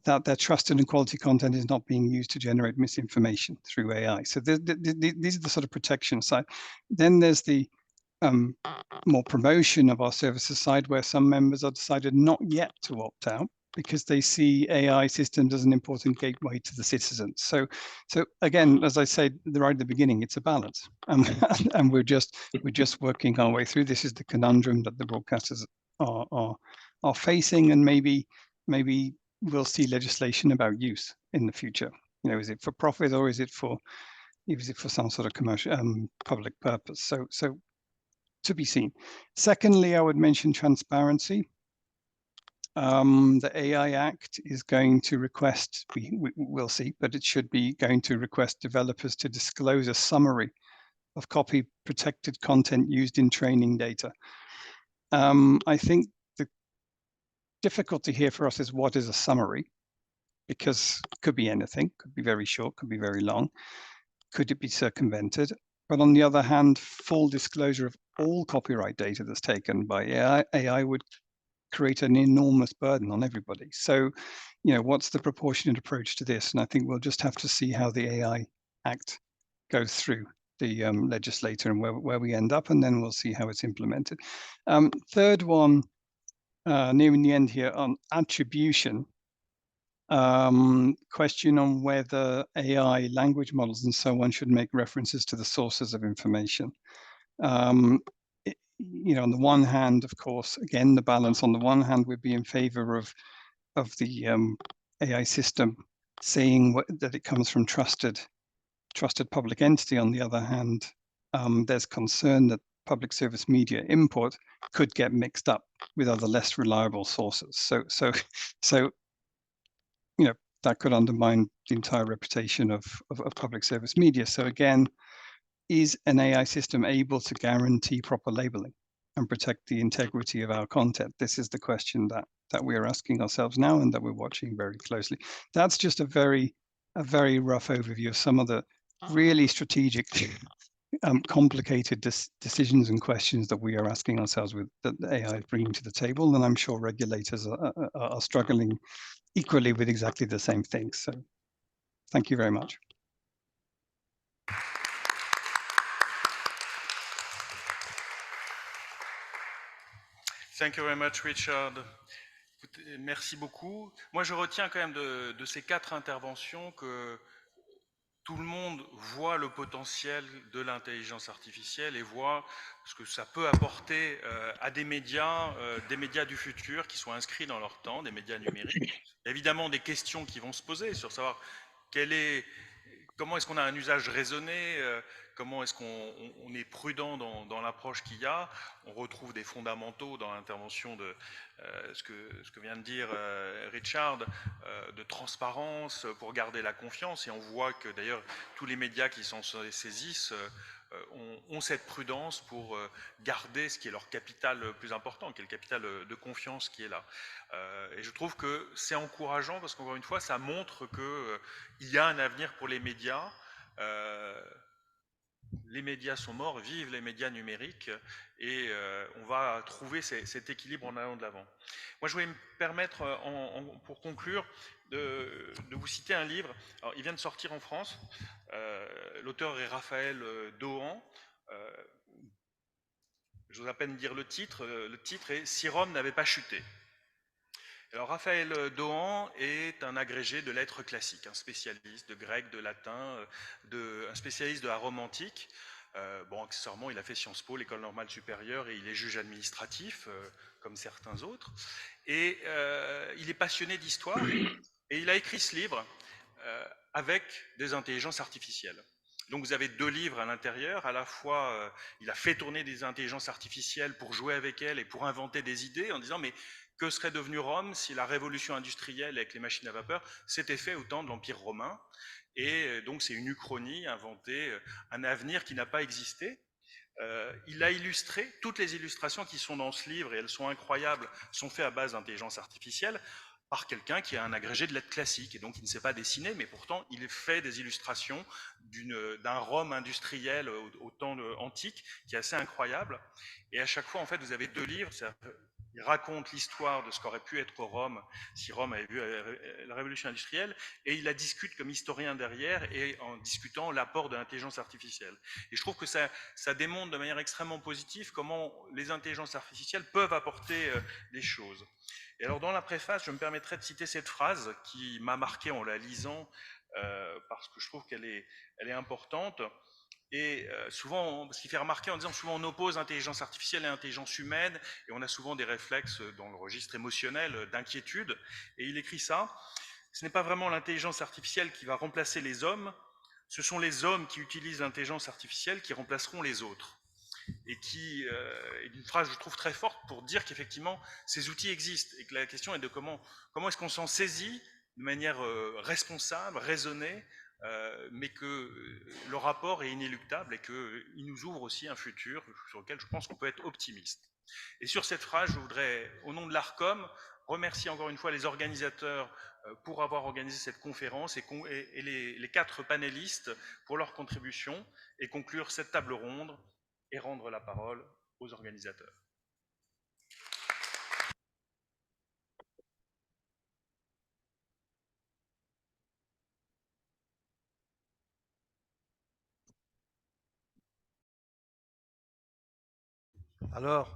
that their trusted and quality content is not being used to generate misinformation through AI. So these are the sort of protection side. Then there's the more promotion of our services side, where some members are decided not yet to opt out because they see AI systems as an important gateway to the citizens. So again, as I said right at the beginning, it's a balance, and we're just working our way through. This is the conundrum that the broadcasters are facing, and maybe we'll see legislation about use in the future. You know, is it for profit or is it for some sort of commercial public purpose? So to be seen. Secondly, I would mention transparency. The AI Act is going to request, we'll see, but it should be going to request developers to disclose a summary of copy protected content used in training data. I think the difficulty here for us is what is a summary, because it could be anything, could be very short, could be very long, could it be circumvented? But on the other hand, full disclosure of all copyright data that's taken by AI would create an enormous burden on everybody. So, you know, what's the proportionate approach to this? And I think we'll just have to see how the AI Act goes through the legislator and where we end up, and then we'll see how it's implemented. Third one, nearing the end here, on attribution. Question on whether AI language models and so on should make references to the sources of information. You know, on the one hand, of course, again, the balance, on the one hand, we'd be in favor of the AI system saying that it comes from trusted public entity. On the other hand, there's concern that public service media import could get mixed up with other less reliable sources. So you know, that could undermine the entire reputation of public service media. So again, is an AI system able to guarantee proper labeling and protect the integrity of our content? This is the question that we are asking ourselves now and that we're watching very closely. That's just a very rough overview of some of the really strategic, complicated decisions and questions that we are asking ourselves with that AI is bringing to the table. And I'm sure regulators are struggling equally with exactly the same things. So thank you very much. Thank you very much, Richard. Merci beaucoup. Moi, je retiens quand même de ces 4 interventions que tout le monde voit le potentiel de l'intelligence artificielle et voit ce que ça peut apporter à des médias du futur qui sont inscrits dans leur temps, des médias numériques. Il y a évidemment des questions qui vont se poser sur savoir comment est-ce qu'on a un usage raisonné, comment est-ce qu'on est prudent dans l'approche qu'il y a. On retrouve des fondamentaux dans l'intervention de ce que vient de dire Richard, de transparence pour garder la confiance. Et on voit que d'ailleurs tous les médias qui s'en saisissent ont cette prudence pour garder ce qui est leur capital le plus important, qui est le capital de confiance qui est là. Et je trouve que c'est encourageant parce qu'encore une fois, ça montre qu'il y a un avenir pour les médias Les médias sont morts, vive les médias numériques, et on va trouver cet équilibre en allant de l'avant. Moi, je voulais me permettre, pour conclure, de vous citer un livre. Alors, il vient de sortir en France. L'auteur est Raphaël Dohan. Je vous à peine dire le titre. Le titre est « Si Rome n'avait pas chuté ». Alors, Raphaël Dohan est un agrégé de lettres classiques, un spécialiste de grec, de latin, un spécialiste de la Rome antique. Bon, accessoirement, il a fait Sciences Po, l'école normale supérieure, et il est juge administratif, comme certains autres. Et il est passionné d'histoire, et il a écrit ce livre avec des intelligences artificielles. Donc vous avez 2 livres à l'intérieur, à la fois il a fait tourner des intelligences artificielles pour jouer avec elles et pour inventer des idées en disant mais que serait devenu Rome si la révolution industrielle avec les machines à vapeur s'était fait au temps de l'Empire romain? Et donc c'est une uchronie, inventer un avenir qui n'a pas existé. Il a illustré, toutes les illustrations qui sont dans ce livre, et elles sont incroyables, sont faites à base d'intelligence artificielle, par quelqu'un qui a un agrégé de lettres classiques, et donc il ne sait pas dessiner, mais pourtant il fait des illustrations d'un Rome industriel au temps antique, qui est assez incroyable. Et à chaque fois, en fait, vous avez 2 livres, il raconte l'histoire de ce qu'aurait pu être Rome si Rome avait vu la révolution industrielle, et il la discute comme historien derrière, et en discutant l'apport de l'intelligence artificielle. Et je trouve que ça démontre de manière extrêmement positive comment les intelligences artificielles peuvent apporter des choses. Et alors dans la préface, je me permettrai de citer cette phrase qui m'a marqué en la lisant, parce que je trouve qu'elle est importante. Et souvent, ce qui fait remarquer en disant souvent on oppose intelligence artificielle et intelligence humaine, et on a souvent des réflexes dans le registre émotionnel d'inquiétude. Et il écrit ça, ce n'est pas vraiment l'intelligence artificielle qui va remplacer les hommes, ce sont les hommes qui utilisent l'intelligence artificielle qui remplaceront les autres. Et qui est une phrase, je trouve, très forte pour dire qu'effectivement, ces outils existent, et que la question est de comment est-ce qu'on s'en saisit de manière responsable, raisonnée, mais que le rapport est inéluctable et qu'il nous ouvre aussi un futur sur lequel je pense qu'on peut être optimiste. Et sur cette phrase, je voudrais, au nom de l'ARCOM, remercier encore une fois les organisateurs pour avoir organisé cette conférence, et les 4 panélistes pour leur contribution, et conclure cette table ronde et rendre la parole aux organisateurs. Alors,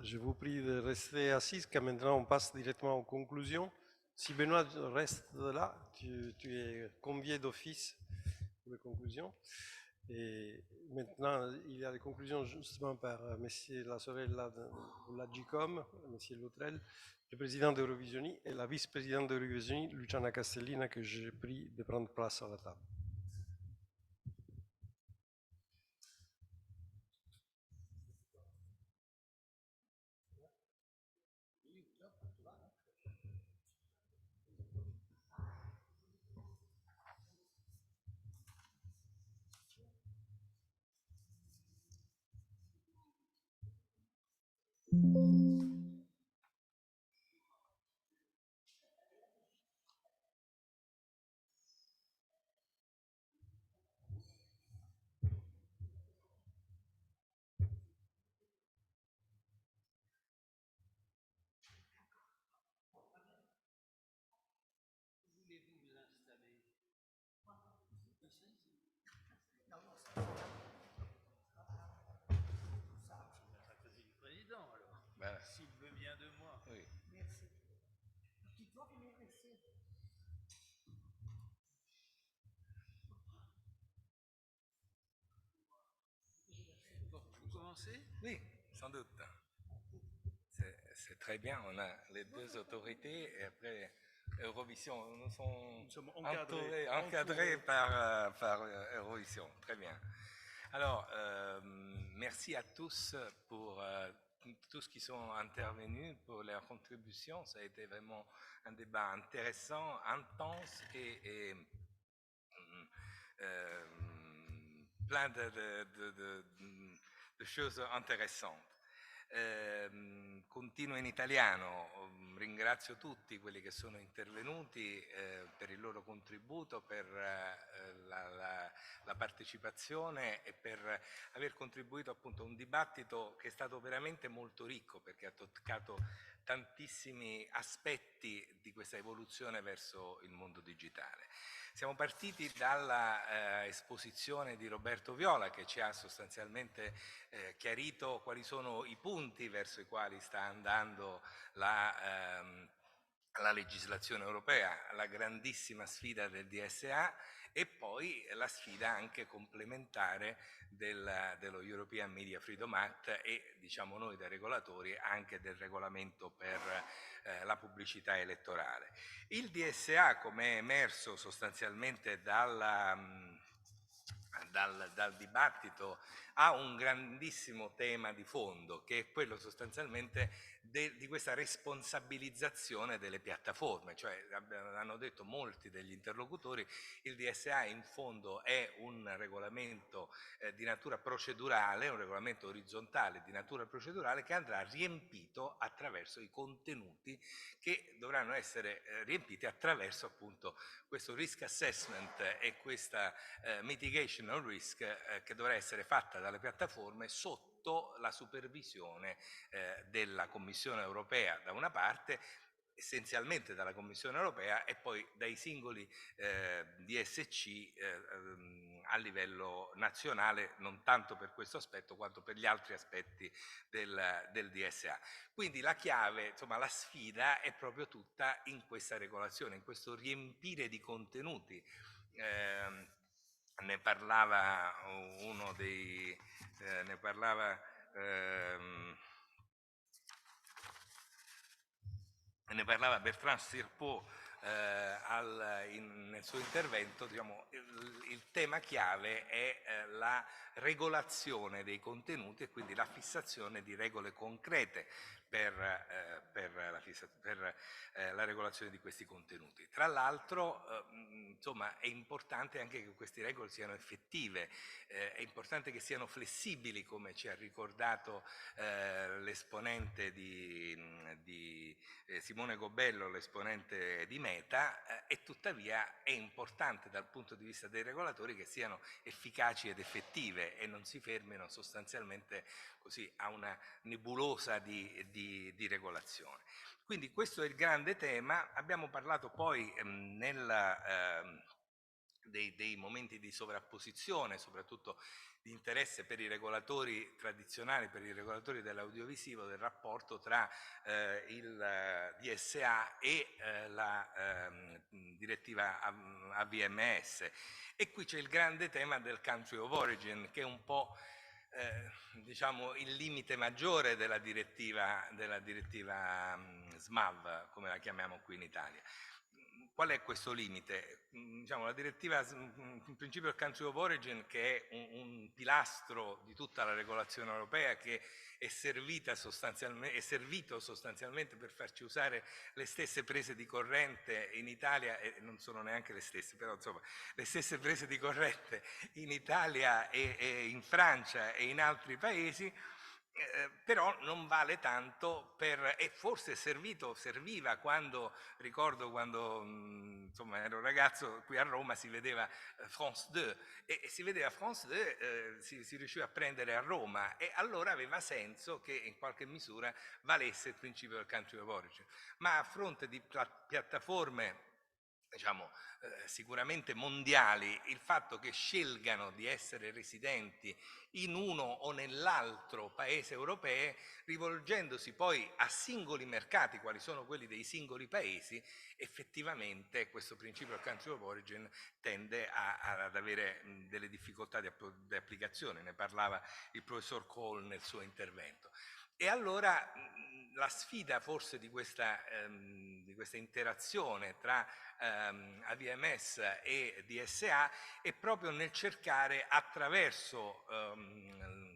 je vous prie de rester assis, car maintenant on passe directement aux conclusions. Si Benoît reste là, tu es convié d'office pour les conclusions. Et maintenant, il y a les conclusions justement par M. Lassorella de l'Agicom, M. Lautrel, le président d'Eurovisioni et la vice-présidente d'Eurovisioni, Luciana Castellina, que j'ai pris de prendre place à la table. S'il veut bien de moi. Oui. Merci. Dites-moi combien c'est. Bon, vous commencez? Oui, sans doute. C'est très bien. On a les 2 autorités et après Eurovision. Nous sommes encadrés par Eurovision. Très bien. Alors, merci à tous pour tous qui sont intervenus pour leur contribution. Ça a été vraiment un débat intéressant, intense et plein de choses intéressantes. Continuo in italiano. ringrazio tutti quelli che sono intervenuti per il loro contributo, per la partecipazione e per aver contribuito appunto a un dibattito che è stato veramente molto ricco, perché ha toccato tantissimi aspetti di questa evoluzione verso il mondo digitale. Siamo partiti dalla esposizione di Roberto Viola, che ci ha sostanzialmente chiarito quali sono i punti verso i quali sta andando la legislazione europea, la grandissima sfida del DSA e poi la sfida anche complementare dello European Media Freedom Act e, diciamo noi da regolatori, anche del regolamento per la pubblicità elettorale. Il DSA, come è emerso sostanzialmente dal dibattito, ha un grandissimo tema di fondo, che è quello sostanzialmente di questa responsabilizzazione delle piattaforme. Cioè, hanno detto molti degli interlocutori, il DSA in fondo è un regolamento di natura procedurale, un regolamento orizzontale di natura procedurale che andrà riempito attraverso i contenuti che dovranno essere riempiti attraverso appunto questo risk assessment e questa mitigation of risk che dovrà essere fatta dalle piattaforme sotto la supervisione della Commissione europea da una parte, essenzialmente dalla Commissione europea e poi dai singoli DSC a livello nazionale, non tanto per questo aspetto quanto per gli altri aspetti del DSA. Quindi la chiave, insomma la sfida è proprio tutta in questa regolazione, in questo riempire di contenuti. Ne parlava uno dei... ne parlava Bertrand Sirpot nel suo intervento. Diciamo, il tema chiave è la regolazione dei contenuti e quindi la fissazione di regole concrete per la regolazione di questi contenuti. Tra l'altro, insomma, è importante anche che queste regole siano effettive, è importante che siano flessibili, come ci ha ricordato l'esponente di Simone Gobello, l'esponente di Meta, e tuttavia è importante dal punto di vista dei regolatori che siano efficaci ed effettive e non si fermino sostanzialmente così a una nebulosa di regolazione. Quindi questo è il grande tema. Abbiamo parlato poi dei momenti di sovrapposizione, soprattutto di interesse per i regolatori tradizionali, per i regolatori dell'audiovisivo, del rapporto tra il DSA e la direttiva AVMS. E qui c'è il grande tema del country of origin, che è un po' diciamo il limite maggiore della direttiva SMAV, come la chiamiamo qui in Italia. Qual è questo limite? Diciamo, la direttiva, in principio il country of origin, che è un pilastro di tutta la regolazione europea, che è servito sostanzialmente per farci usare le stesse prese di corrente in Italia, e non sono neanche le stesse, però insomma le stesse prese di corrente in Italia e in Francia e in altri paesi. Però non vale tanto e forse serviva quando, ricordo quando insomma ero ragazzo, qui a Roma si vedeva France 2 e si vedeva France 2, si riusciva a prendere a Roma, e allora aveva senso che in qualche misura valesse il principio del country of origin. Ma a fronte di piattaforme, diciamo, sicuramente mondiali, il fatto che scelgano di essere residenti in uno o nell'altro paese europeo, rivolgendosi poi a singoli mercati, quali sono quelli dei singoli paesi, effettivamente questo principio del country of origin tende ad avere delle difficoltà di applicazione. Ne parlava il professor Cole nel suo intervento. E allora la sfida forse di questa interazione tra AVMS e DSA è proprio nel cercare, attraverso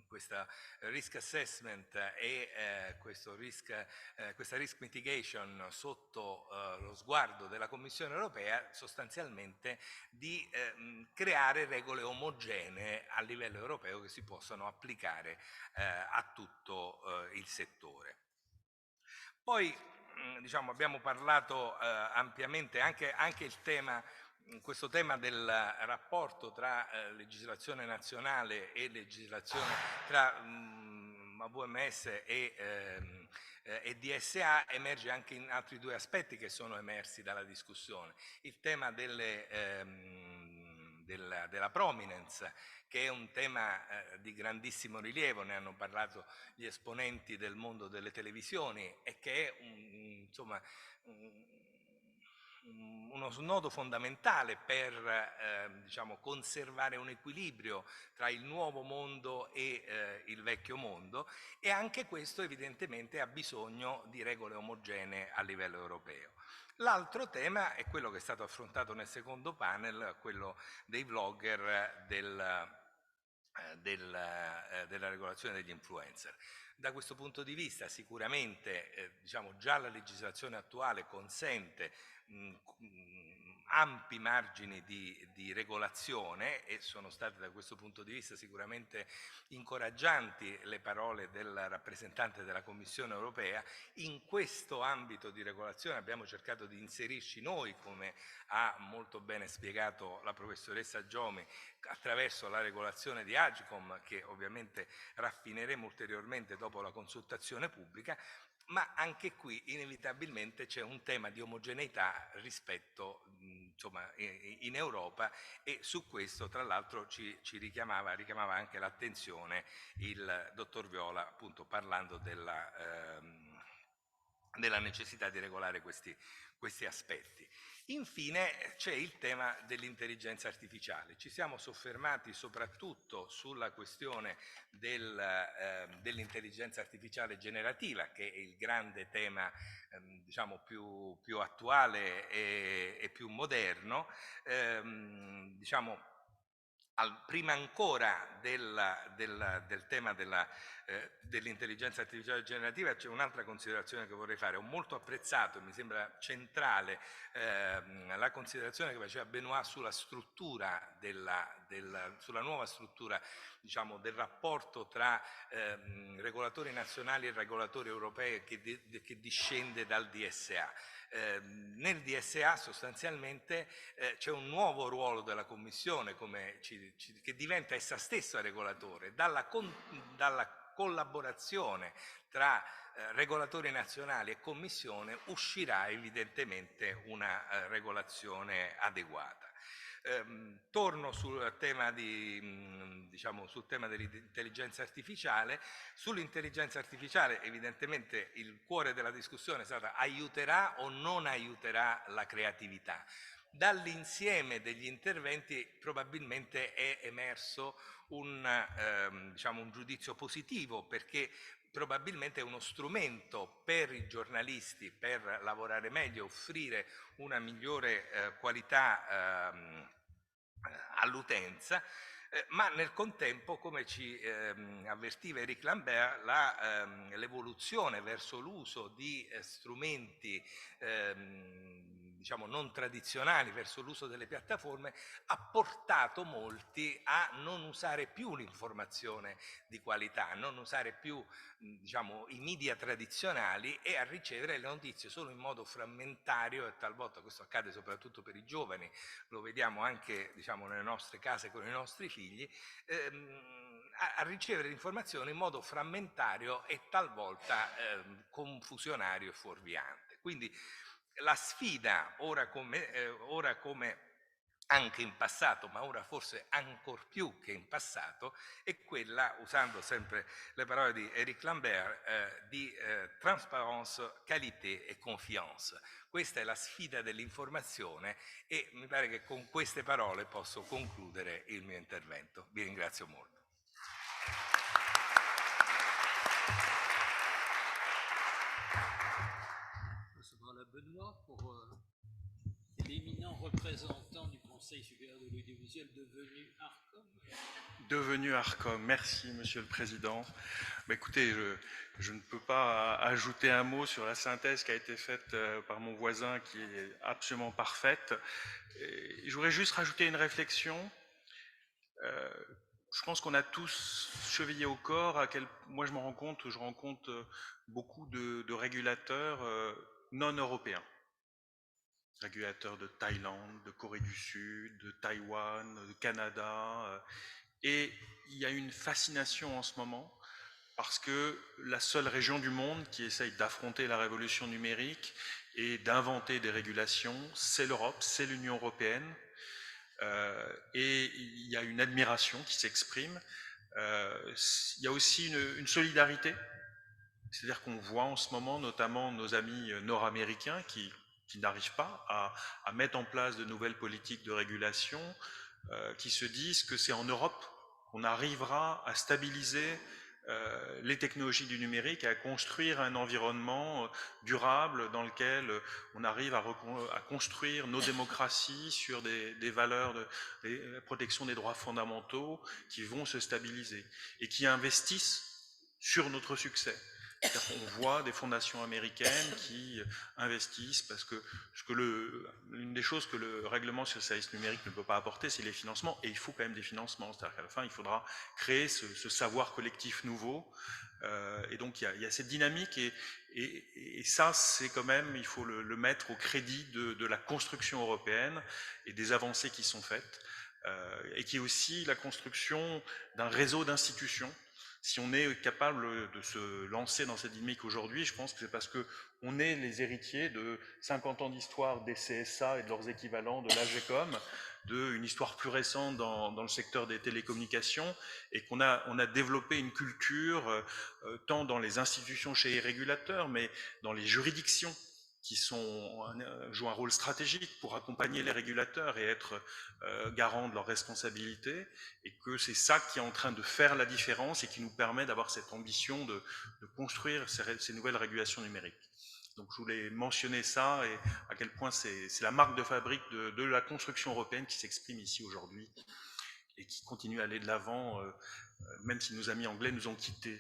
questa risk assessment e questa risk mitigation sotto lo sguardo della Commissione europea, sostanzialmente di creare regole omogenee a livello europeo che si possano applicare a tutto il settore. Poi diciamo, abbiamo parlato ampiamente anche il tema, questo tema del rapporto tra legislazione nazionale e legislazione tra VMS e DSA emerge anche in altri due aspetti che sono emersi dalla discussione. Il tema della prominence, che è un tema di grandissimo rilievo, ne hanno parlato gli esponenti del mondo delle televisioni, e che è insomma, uno snodo fondamentale per diciamo, conservare un equilibrio tra il nuovo mondo e il vecchio mondo, e anche questo evidentemente ha bisogno di regole omogenee a livello europeo. L'altro tema è quello che è stato affrontato nel secondo panel, quello dei vlogger della regolazione degli influencer. Da questo punto di vista sicuramente diciamo, già la legislazione attuale consente ampi margini di regolazione, e sono state da questo punto di vista sicuramente incoraggianti le parole del rappresentante della Commissione europea. In questo ambito di regolazione abbiamo cercato di inserirci noi, come ha molto bene spiegato la professoressa Giomi, attraverso la regolazione di Agcom, che ovviamente raffineremo ulteriormente dopo la consultazione pubblica, ma anche qui inevitabilmente c'è un tema di omogeneità rispetto insomma, in Europa, e su questo tra l'altro ci richiamava anche l'attenzione il dottor Viola, appunto parlando della necessità di regolare questi aspetti. Infine c'è il tema dell'intelligenza artificiale. Ci siamo soffermati soprattutto sulla questione dell'intelligenza artificiale generativa, che è il grande tema diciamo, più attuale e più moderno. Diciamo, prima ancora del tema dell'intelligenza artificiale generativa c'è un'altra considerazione che vorrei fare. Ho molto apprezzato, e mi sembra centrale, la considerazione che faceva Benoît sulla struttura sulla nuova struttura, diciamo, del rapporto tra regolatori nazionali e regolatori europei che discende dal DSA. Nel DSA sostanzialmente c'è un nuovo ruolo della Commissione che diventa essa stessa regolatore. Dalla collaborazione tra regolatori nazionali e Commissione uscirà evidentemente una regolazione adeguata. Torno sul tema dell'intelligenza artificiale. Sull'intelligenza artificiale evidentemente il cuore della discussione è stata: aiuterà o non aiuterà la creatività? Dall'insieme degli interventi probabilmente è emerso un giudizio positivo, perché probabilmente è uno strumento per i giornalisti per lavorare meglio, offrire una migliore qualità all'utenza, ma nel contempo, come ci avvertiva Eric Lambert, l'evoluzione verso l'uso di strumenti diciamo non tradizionali, verso l'uso delle piattaforme, ha portato molti a non usare più l'informazione di qualità, a non usare più diciamo, i media tradizionali, e a ricevere le notizie solo in modo frammentario, e talvolta questo accade soprattutto per i giovani, lo vediamo anche diciamo, nelle nostre case con i nostri figli, a ricevere l'informazione in modo frammentario e talvolta confusionario e fuorviante. Quindi la sfida, ora come anche in passato, ma ora forse ancor più che in passato, è quella, usando sempre le parole di Eric Lambert, di transparence, qualité e confiance. Questa è la sfida dell'informazione, e mi pare che con queste parole posso concludere il mio intervento. Vi ringrazio molto. Benoît, pour l'éminent représentant du Conseil supérieur de l'audiovisuel devenu ARCOM. Devenu ARCOM, merci Monsieur le Président. Bah, écoutez, je ne peux pas ajouter un mot sur la synthèse qui a été faite par mon voisin, qui est absolument parfaite. Je voudrais juste rajouter une réflexion. Je pense qu'on a tous chevillé au corps, moi je me rends compte, je rencontre beaucoup de régulateurs non européens. Régulateurs de Thaïlande, de Corée du Sud, de Taïwan, de Canada. Et il y a une fascination en ce moment parce que la seule région du monde qui essaye d'affronter la révolution numérique et d'inventer des régulations, c'est l'Europe, c'est l'Union européenne. Et il y a une admiration qui s'exprime. Il y a aussi une solidarité. C'est-à-dire qu'on voit en ce moment notamment nos amis nord-américains qui n'arrivent pas à mettre en place de nouvelles politiques de régulation, qui se disent que c'est en Europe qu'on arrivera à stabiliser les technologies du numérique et à construire un environnement durable dans lequel on arrive à construire nos démocraties sur des valeurs de protection des droits fondamentaux qui vont se stabiliser et qui investissent sur notre succès. On voit des fondations américaines qui investissent parce que l'une des choses que le règlement sur le service numérique ne peut pas apporter, c'est les financements, et il faut quand même des financements. C'est-à-dire qu'à la fin, il faudra créer ce savoir collectif nouveau. Et donc, il y a cette dynamique, et ça, c'est quand même, il faut le mettre au crédit de la construction européenne et des avancées qui sont faites, et qui est aussi la construction d'un réseau d'institutions. Si on est capable de se lancer dans cette dynamique aujourd'hui, je pense que c'est parce qu'on est les héritiers de 50 ans d'histoire des CSA et de leurs équivalents, de l'AGCOM, d'une histoire plus récente dans le secteur des télécommunications, et qu'on a développé une culture, tant dans les institutions chez les régulateurs, mais dans les juridictions, qui jouent un rôle stratégique pour accompagner les régulateurs et être garants de leurs responsabilités, et que c'est ça qui est en train de faire la différence et qui nous permet d'avoir cette ambition de construire ces nouvelles régulations numériques. Donc je voulais mentionner ça et à quel point c'est la marque de fabrique de la construction européenne qui s'exprime ici aujourd'hui et qui continue à aller de l'avant, même si nos amis anglais nous ont quittés.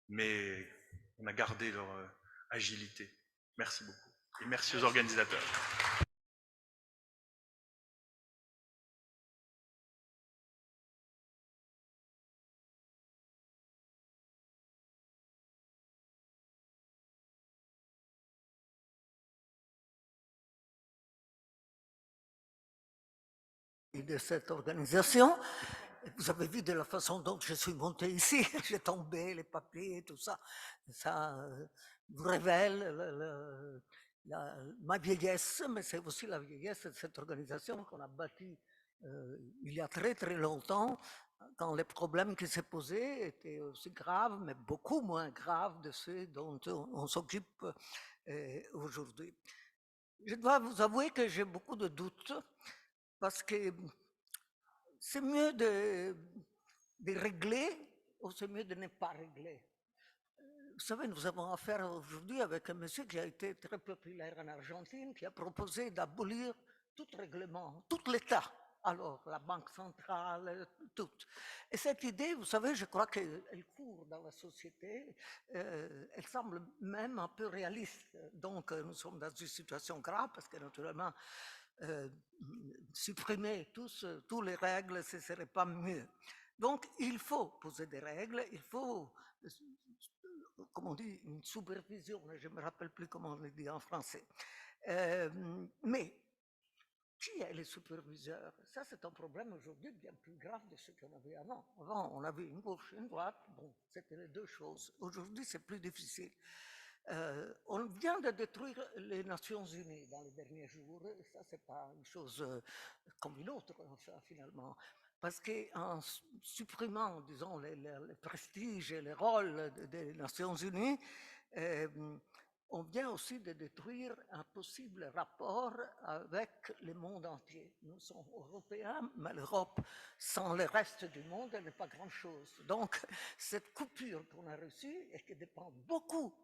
Mais on a gardé leur agilité. Merci beaucoup. Et merci aux organisateurs. De cette organisation. Vous avez vu de la façon dont je suis monté ici, j'ai tombé, les papiers, tout ça. Ça vous révèle ma vieillesse, mais c'est aussi la vieillesse de cette organisation qu'on a bâtie il y a très très longtemps, quand les problèmes qui se posaient étaient aussi graves, mais beaucoup moins graves de ceux dont on s'occupe aujourd'hui. Je dois vous avouer que j'ai beaucoup de doutes, parce que c'est mieux de régler ou c'est mieux de ne pas régler. Vous savez, nous avons affaire aujourd'hui avec un monsieur qui a été très populaire en Argentine, qui a proposé d'abolir tout règlement, tout l'État. Alors, la Banque centrale, tout. Et cette idée, vous savez, je crois qu'elle court dans la société, elle semble même un peu réaliste. Donc, nous sommes dans une situation grave parce que, naturellement, supprimer tous les règles, ce ne serait pas mieux. Donc, il faut poser des règles, il faut, comme on dit, une supervision, je ne me rappelle plus comment on le dit en français. Mais qui est le superviseur? Ça, c'est un problème aujourd'hui bien plus grave de ce qu'on avait avant. Avant, on avait une gauche et une droite, bon, c'était les deux choses. Aujourd'hui, c'est plus difficile. On vient de détruire les Nations Unies dans les derniers jours. Ça, c'est pas une chose comme une autre, enfin, finalement. Parce qu'en supprimant, disons, le prestige et le rôle des Nations Unies, on vient aussi de détruire un possible rapport avec le monde entier. Nous sommes européens, mais l'Europe, sans le reste du monde, elle n'est pas grand-chose. Donc, cette coupure qu'on a reçue et qui dépend beaucoup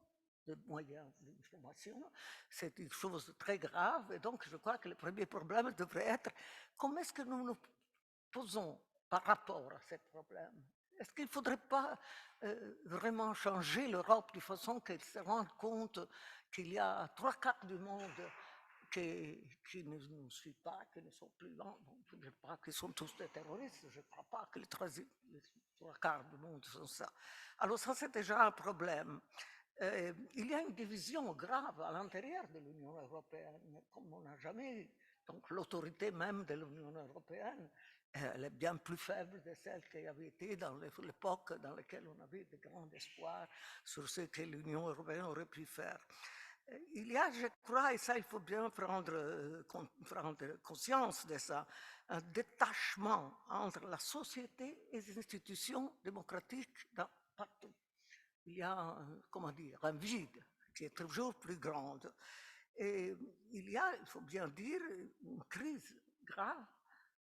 de moyens d'information, c'est une chose très grave. Et donc, je crois que le premier problème devrait être comment est-ce que nous nous posons par rapport à ce problème. Est-ce qu'il ne faudrait pas vraiment changer l'Europe de façon qu'elle se rende compte qu'il y a 3/4 du monde qui ne nous suit pas, qui ne sont plus là. Bon, je ne dis pas qu'ils sont tous des terroristes, je ne crois pas que les 3/4 du monde sont ça. Alors ça, c'est déjà un problème. Il y a une division grave à l'intérieur de l'Union européenne, comme on n'a jamais. Donc l'autorité même de l'Union européenne, elle est bien plus faible de celle qui avait été dans l'époque dans laquelle on avait de grands espoirs sur ce que l'Union européenne aurait pu faire. Il y a, je crois, et ça il faut bien prendre conscience de ça, un détachement entre la société et les institutions démocratiques partout. Il y a, comment dire, un vide qui est toujours plus grand. Et il y a, il faut bien dire, une crise grave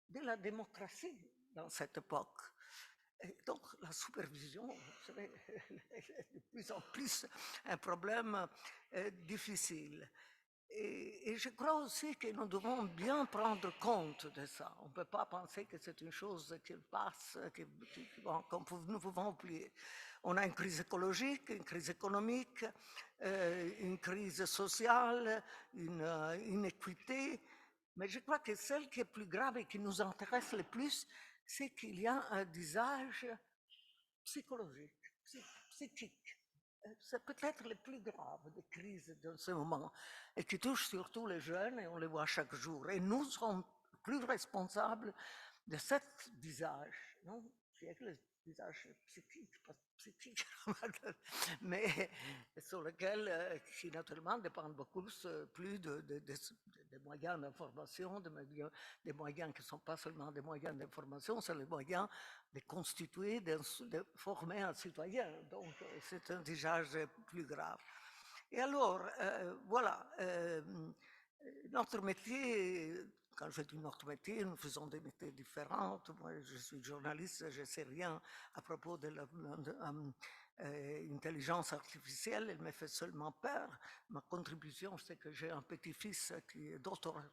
de la démocratie dans cette époque. Et donc la supervision, vous savez, est de plus en plus un problème difficile. Et je crois aussi que nous devons bien prendre compte de ça. On ne peut pas penser que c'est une chose qui passe, que nous pouvons oublier. On a une crise écologique, une crise économique, une crise sociale, une inéquité. Mais je crois que celle qui est plus grave et qui nous intéresse le plus, c'est qu'il y a un visage psychologique, psychique. C'est peut-être le plus grave des crises de ce moment et qui touche surtout les jeunes et on les voit chaque jour. Et nous sommes plus responsables de cet visage, non? C'est le visage psychique, mais sur lequel, qui naturellement dépend beaucoup plus des moyens d'information, des moyens qui ne sont pas seulement des moyens d'information, c'est les moyens de constituer, de former un citoyen. Donc, c'est un visage plus grave. Et alors, voilà, notre métier, quand je dis notre métier, nous faisons des métiers différents. Moi, je suis journaliste, je ne sais rien à propos de l'intelligence artificielle, elle me fait seulement peur. Ma contribution, c'est que j'ai un petit-fils qui est doctorat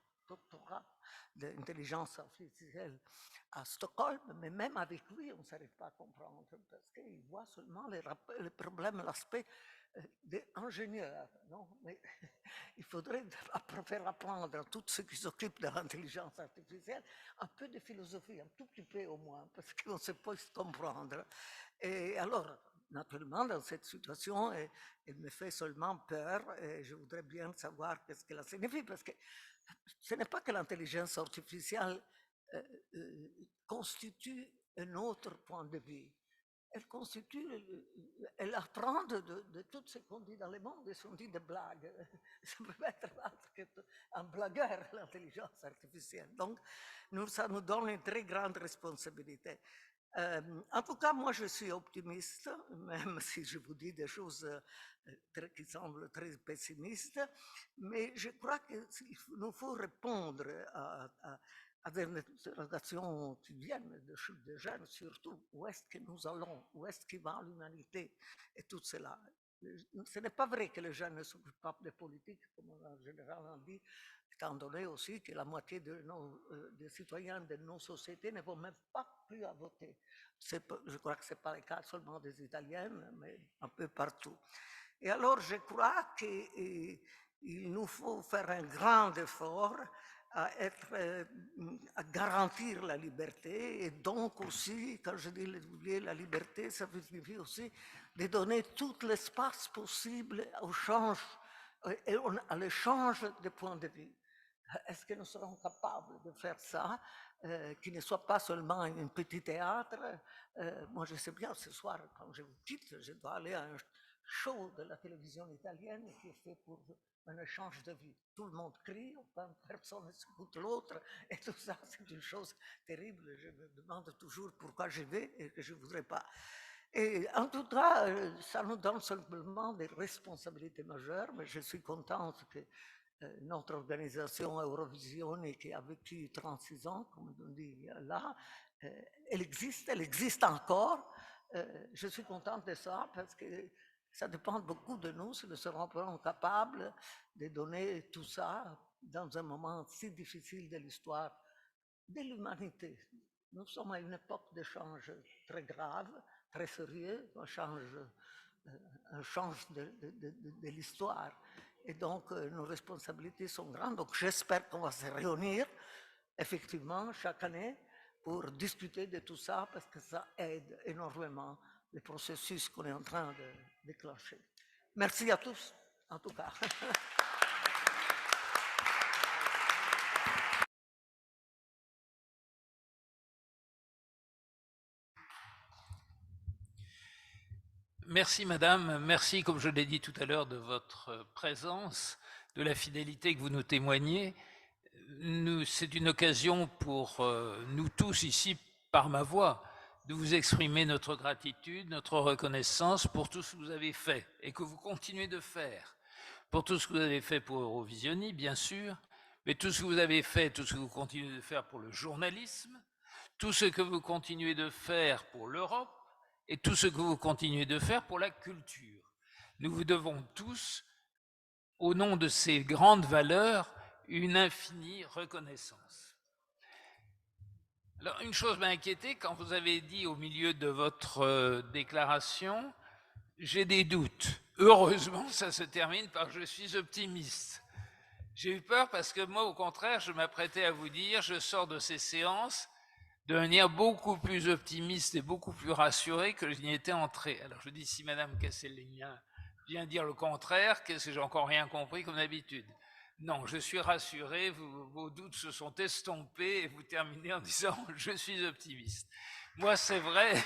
d'intelligence artificielle à Stockholm, mais même avec lui, on ne s'arrive pas à comprendre, parce qu'il voit seulement les problèmes, l'aspect d'ingénieur. Non, mais il faudrait faire apprendre à tous ceux qui s'occupent de l'intelligence artificielle un peu de philosophie, un tout petit peu au moins, parce qu'on ne sait pas se comprendre. Et alors, naturellement, dans cette situation, elle me fait seulement peur, et je voudrais bien savoir qu'est-ce qu'elle signifie, parce que ce n'est pas que l'intelligence artificielle constitue un autre point de vue. Elle apprend de tout ce qu'on dit dans le monde, et on dit des blagues. Ça peut être un blagueur, l'intelligence artificielle. Donc, ça nous donne une très grande responsabilité. En tout cas, moi, je suis optimiste, même si je vous dis des choses qui semblent très pessimistes, mais je crois qu'il nous faut répondre à des interrogations qui viennent de jeunes, surtout. Où est-ce que nous allons? Où est-ce que va l'humanité? Et tout cela. Ce n'est pas vrai que les jeunes ne s'occupent pas de politique, comme on a généralement dit, étant donné aussi que la moitié des citoyens de nos sociétés ne vont même pas plus à voter. Je crois que ce n'est pas le cas seulement des Italiennes, mais un peu partout. Et alors, je crois qu'il nous faut faire un grand effort à garantir la liberté, et donc aussi, quand je dis la liberté, ça signifie aussi de donner tout l'espace possible au change, à l'échange de points de vue. Est-ce que nous serons capables de faire ça, qui ne soit pas seulement un petit théâtre? Moi, je sais bien, ce soir, quand je vous quitte, je dois aller à un show de la télévision italienne qui est fait pour un échange de vues. Tout le monde crie, personne ne s'écoute l'autre, et tout ça, c'est une chose terrible. Je me demande toujours pourquoi je vais et que je ne voudrais pas. Et en tout cas, ça nous donne simplement des responsabilités majeures, mais je suis contente que notre organisation Eurovision, qui a vécu 36 ans, comme on dit là, elle existe encore. Je suis contente de ça parce que ça dépend beaucoup de nous si nous serons capables de donner tout ça dans un moment si difficile de l'histoire de l'humanité. Nous sommes à une époque d'échange très grave, très sérieux, un change de l'histoire. Et donc, nos responsabilités sont grandes. Donc, j'espère qu'on va se réunir, effectivement, chaque année, pour discuter de tout ça, parce que ça aide énormément le processus qu'on est en train de déclencher. Merci à tous, en tout cas. Merci madame, merci comme je l'ai dit tout à l'heure de votre présence, de la fidélité que vous nous témoignez. C'est une occasion pour nous tous ici, par ma voix, de vous exprimer notre gratitude, notre reconnaissance pour tout ce que vous avez fait et que vous continuez de faire. Pour tout ce que vous avez fait pour Eurovisionie, bien sûr, mais tout ce que vous avez fait, tout ce que vous continuez de faire pour le journalisme, tout ce que vous continuez de faire pour l'Europe, et tout ce que vous continuez de faire pour la culture. Nous vous devons tous, au nom de ces grandes valeurs, une infinie reconnaissance. Alors, une chose m'a inquiété quand vous avez dit au milieu de votre déclaration, j'ai des doutes. Heureusement, ça se termine par je suis optimiste. J'ai eu peur parce que moi, au contraire, je m'apprêtais à vous dire, je sors de ces séances de manière beaucoup plus optimiste et beaucoup plus rassurée que je n'y étais entré. Alors je dis, si Madame Castelligna vient dire le contraire, qu'est-ce que j'ai encore rien compris comme d'habitude? Non, je suis rassuré, vos doutes se sont estompés et vous terminez en disant, je suis optimiste. Moi, c'est vrai.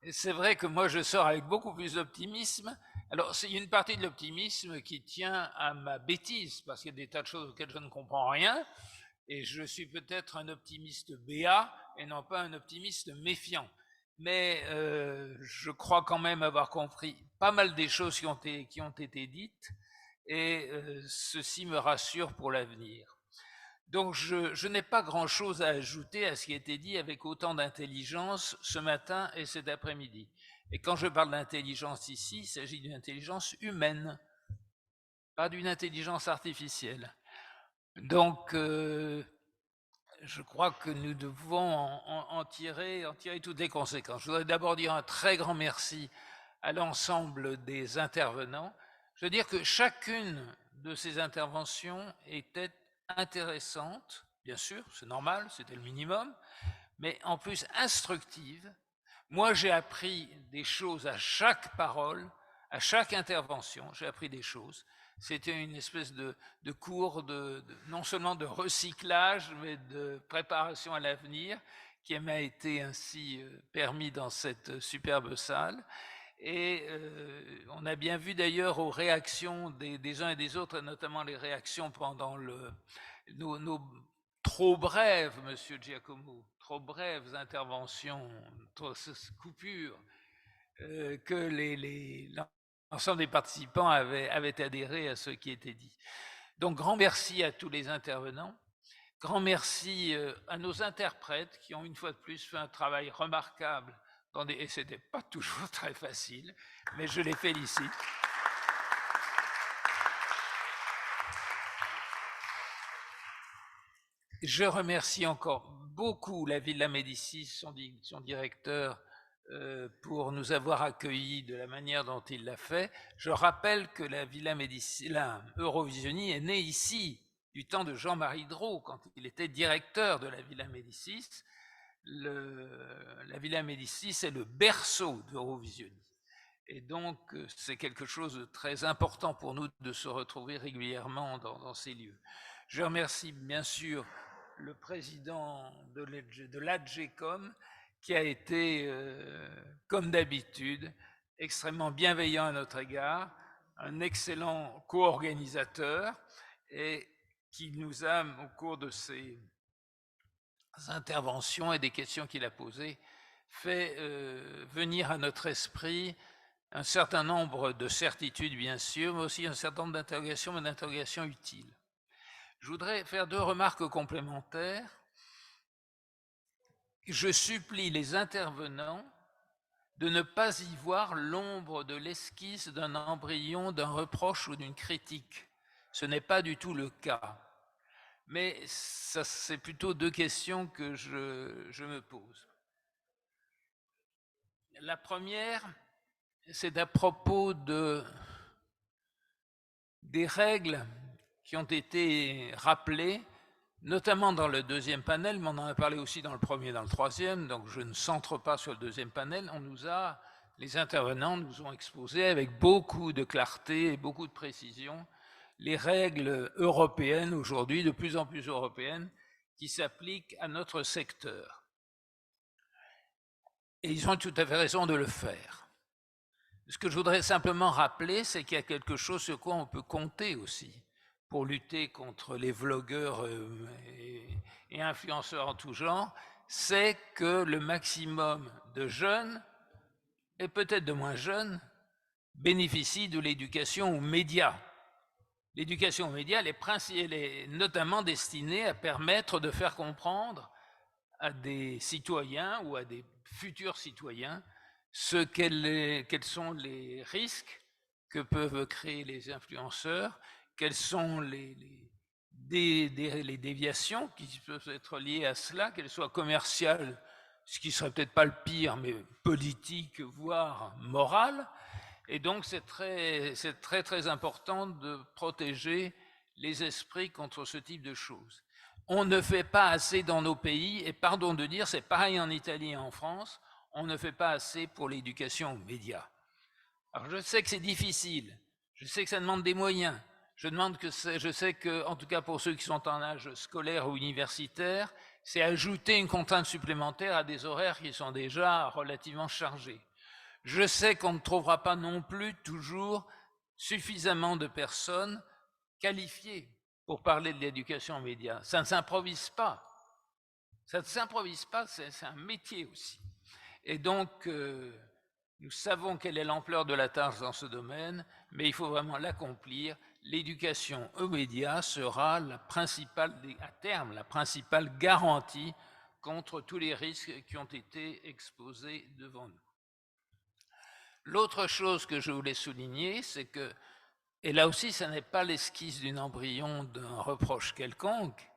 Et c'est vrai que moi, je sors avec beaucoup plus d'optimisme. Alors, c'est une partie de l'optimisme qui tient à ma bêtise, parce qu'il y a des tas de choses auxquelles je ne comprends rien, et je suis peut-être un optimiste béat, et non pas un optimiste méfiant. Mais je crois quand même avoir compris pas mal des choses qui ont été dites, et ceci me rassure pour l'avenir. Donc, je n'ai pas grand-chose à ajouter à ce qui a été dit avec autant d'intelligence ce matin et cet après-midi. Et quand je parle d'intelligence ici, il s'agit d'une intelligence humaine, pas d'une intelligence artificielle. Donc, je crois que nous devons en tirer toutes les conséquences. Je voudrais d'abord dire un très grand merci à l'ensemble des intervenants. Je veux dire que chacune de ces interventions était intéressante, bien sûr, c'est normal, c'était le minimum, mais en plus instructive. Moi, j'ai appris des choses à chaque parole, à chaque intervention, j'ai appris des choses. C'était une espèce de cours non seulement de recyclage, mais de préparation à l'avenir, qui m'a été ainsi permis dans cette superbe salle. Et on a bien vu d'ailleurs aux réactions des uns et des autres, notamment les réactions pendant nos trop brèves, Monsieur Giacomo, trop brèves interventions, trop coupures, que l'ensemble des participants avaient adhéré à ce qui était dit. Donc, grand merci à tous les intervenants. Grand merci à nos interprètes qui ont une fois de plus fait un travail remarquable et ce n'était pas toujours très facile, mais je les félicite. Je remercie encore beaucoup la Villa Médicis, son directeur, pour nous avoir accueillis de la manière dont il l'a fait. Je rappelle que la Villa Médicis, la Eurovisionie est née ici, du temps de Jean-Marie Drault, quand il était directeur de la Villa Médicis. La Villa Médicis est le berceau d'Eurovisionie. Et donc, c'est quelque chose de très important pour nous de se retrouver régulièrement dans ces lieux. Je remercie bien sûr le président de l'ADGECOM, qui a été, comme d'habitude, extrêmement bienveillant à notre égard, un excellent co-organisateur, et qui nous a, au cours de ces interventions et des questions qu'il a posées, fait venir à notre esprit un certain nombre de certitudes, bien sûr, mais aussi un certain nombre d'interrogations, mais d'interrogations utiles. Je voudrais faire 2 remarques complémentaires. Je supplie les intervenants de ne pas y voir l'ombre de l'esquisse d'un embryon, d'un reproche ou d'une critique. Ce n'est pas du tout le cas. Mais c'est plutôt 2 questions que je me pose. La première, c'est à propos des règles qui ont été rappelées notamment dans le deuxième panel, mais on en a parlé aussi dans le premier et dans le troisième, donc je ne centre pas sur le deuxième panel. Les intervenants nous ont exposé avec beaucoup de clarté et beaucoup de précision les règles européennes aujourd'hui, de plus en plus européennes, qui s'appliquent à notre secteur. Et ils ont tout à fait raison de le faire. Ce que je voudrais simplement rappeler, c'est qu'il y a quelque chose sur quoi on peut compter aussi pour lutter contre les vlogueurs et influenceurs en tout genre, c'est que le maximum de jeunes, et peut-être de moins jeunes, bénéficient de l'éducation aux médias. L'éducation aux médias, elle est notamment destinée à permettre de faire comprendre à des citoyens ou à des futurs citoyens quels sont les risques que peuvent créer les influenceurs, quelles sont les déviations qui peuvent être liées à cela, qu'elles soient commerciales, ce qui serait peut-être pas le pire, mais politique, voire morale. Et donc c'est très important de protéger les esprits contre ce type de choses. On ne fait pas assez dans nos pays, et pardon de dire, c'est pareil en Italie et en France, on ne fait pas assez pour l'éducation aux médias. Alors je sais que c'est difficile, je sais que ça demande des moyens, je sais que, en tout cas pour ceux qui sont en âge scolaire ou universitaire, c'est ajouter une contrainte supplémentaire à des horaires qui sont déjà relativement chargés. Je sais qu'on ne trouvera pas non plus toujours suffisamment de personnes qualifiées pour parler de l'éducation aux médias. Ça ne s'improvise pas. Ça ne s'improvise pas, c'est un métier aussi. Et donc, nous savons quelle est l'ampleur de la tâche dans ce domaine, mais il faut vraiment l'accomplir. L'éducation aux médias sera à terme, la principale garantie contre tous les risques qui ont été exposés devant nous. L'autre chose que je voulais souligner, c'est que, et là aussi, ce n'est pas l'esquisse d'un embryon d'un reproche quelconque,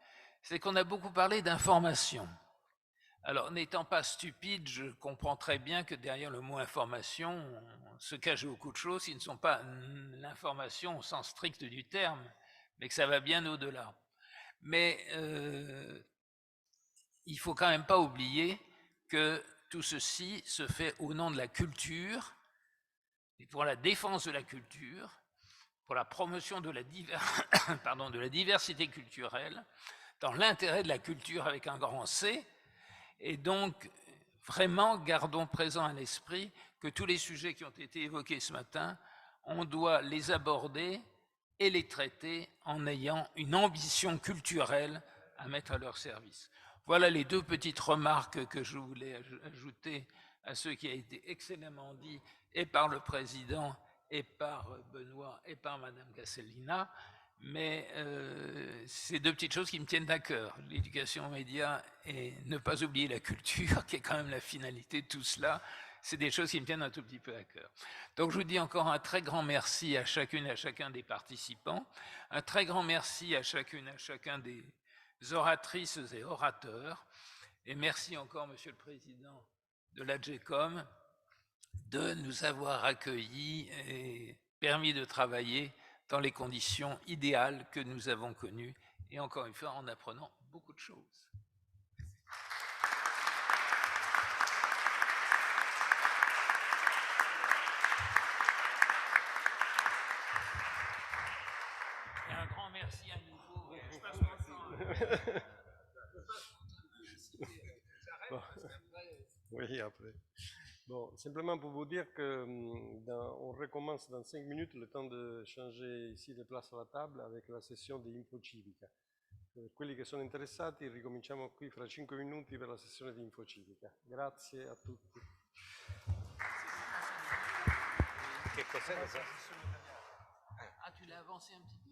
c'est qu'on a beaucoup parlé d'information. Alors, n'étant pas stupide, je comprends très bien que derrière le mot information se cachent beaucoup de choses qui ne sont pas l'information au sens strict du terme, mais que ça va bien au-delà. Mais il ne faut quand même pas oublier que tout ceci se fait au nom de la culture, et pour la défense de la culture, pour la promotion de la diversité culturelle, dans l'intérêt de la culture avec un grand C. Et donc, vraiment, gardons présent à l'esprit que tous les sujets qui ont été évoqués ce matin, on doit les aborder et les traiter en ayant une ambition culturelle à mettre à leur service. Voilà les deux petites remarques que je voulais ajouter à ce qui a été excellemment dit et par le président, et par Benoît, et par Madame Castellina. Mais c'est deux petites choses qui me tiennent à cœur, l'éducation aux médias et ne pas oublier la culture, qui est quand même la finalité de tout cela. C'est des choses qui me tiennent un tout petit peu à cœur. Donc je vous dis encore un très grand merci à chacune et à chacun des participants, un très grand merci à chacune et à chacun des oratrices et orateurs, et merci encore, Monsieur le Président de l'AGECOM, de nous avoir accueillis et permis de travailler dans les conditions idéales que nous avons connues, et encore une fois en apprenant beaucoup de choses. Et un grand merci à nouveau. Je passe mon temps. Oui, après. Bon, simplement pour vous dire qu'on recommence dans 5 minutes, le temps de changer ici le place à la table avec la sessione di Info Civica. Per quelli che sono interessati ricominciamo qui fra 5 minuti per la sessione di Info Civica. Grazie a tutti. Che cos'è? Ah, tu l'as avancé un petit peu.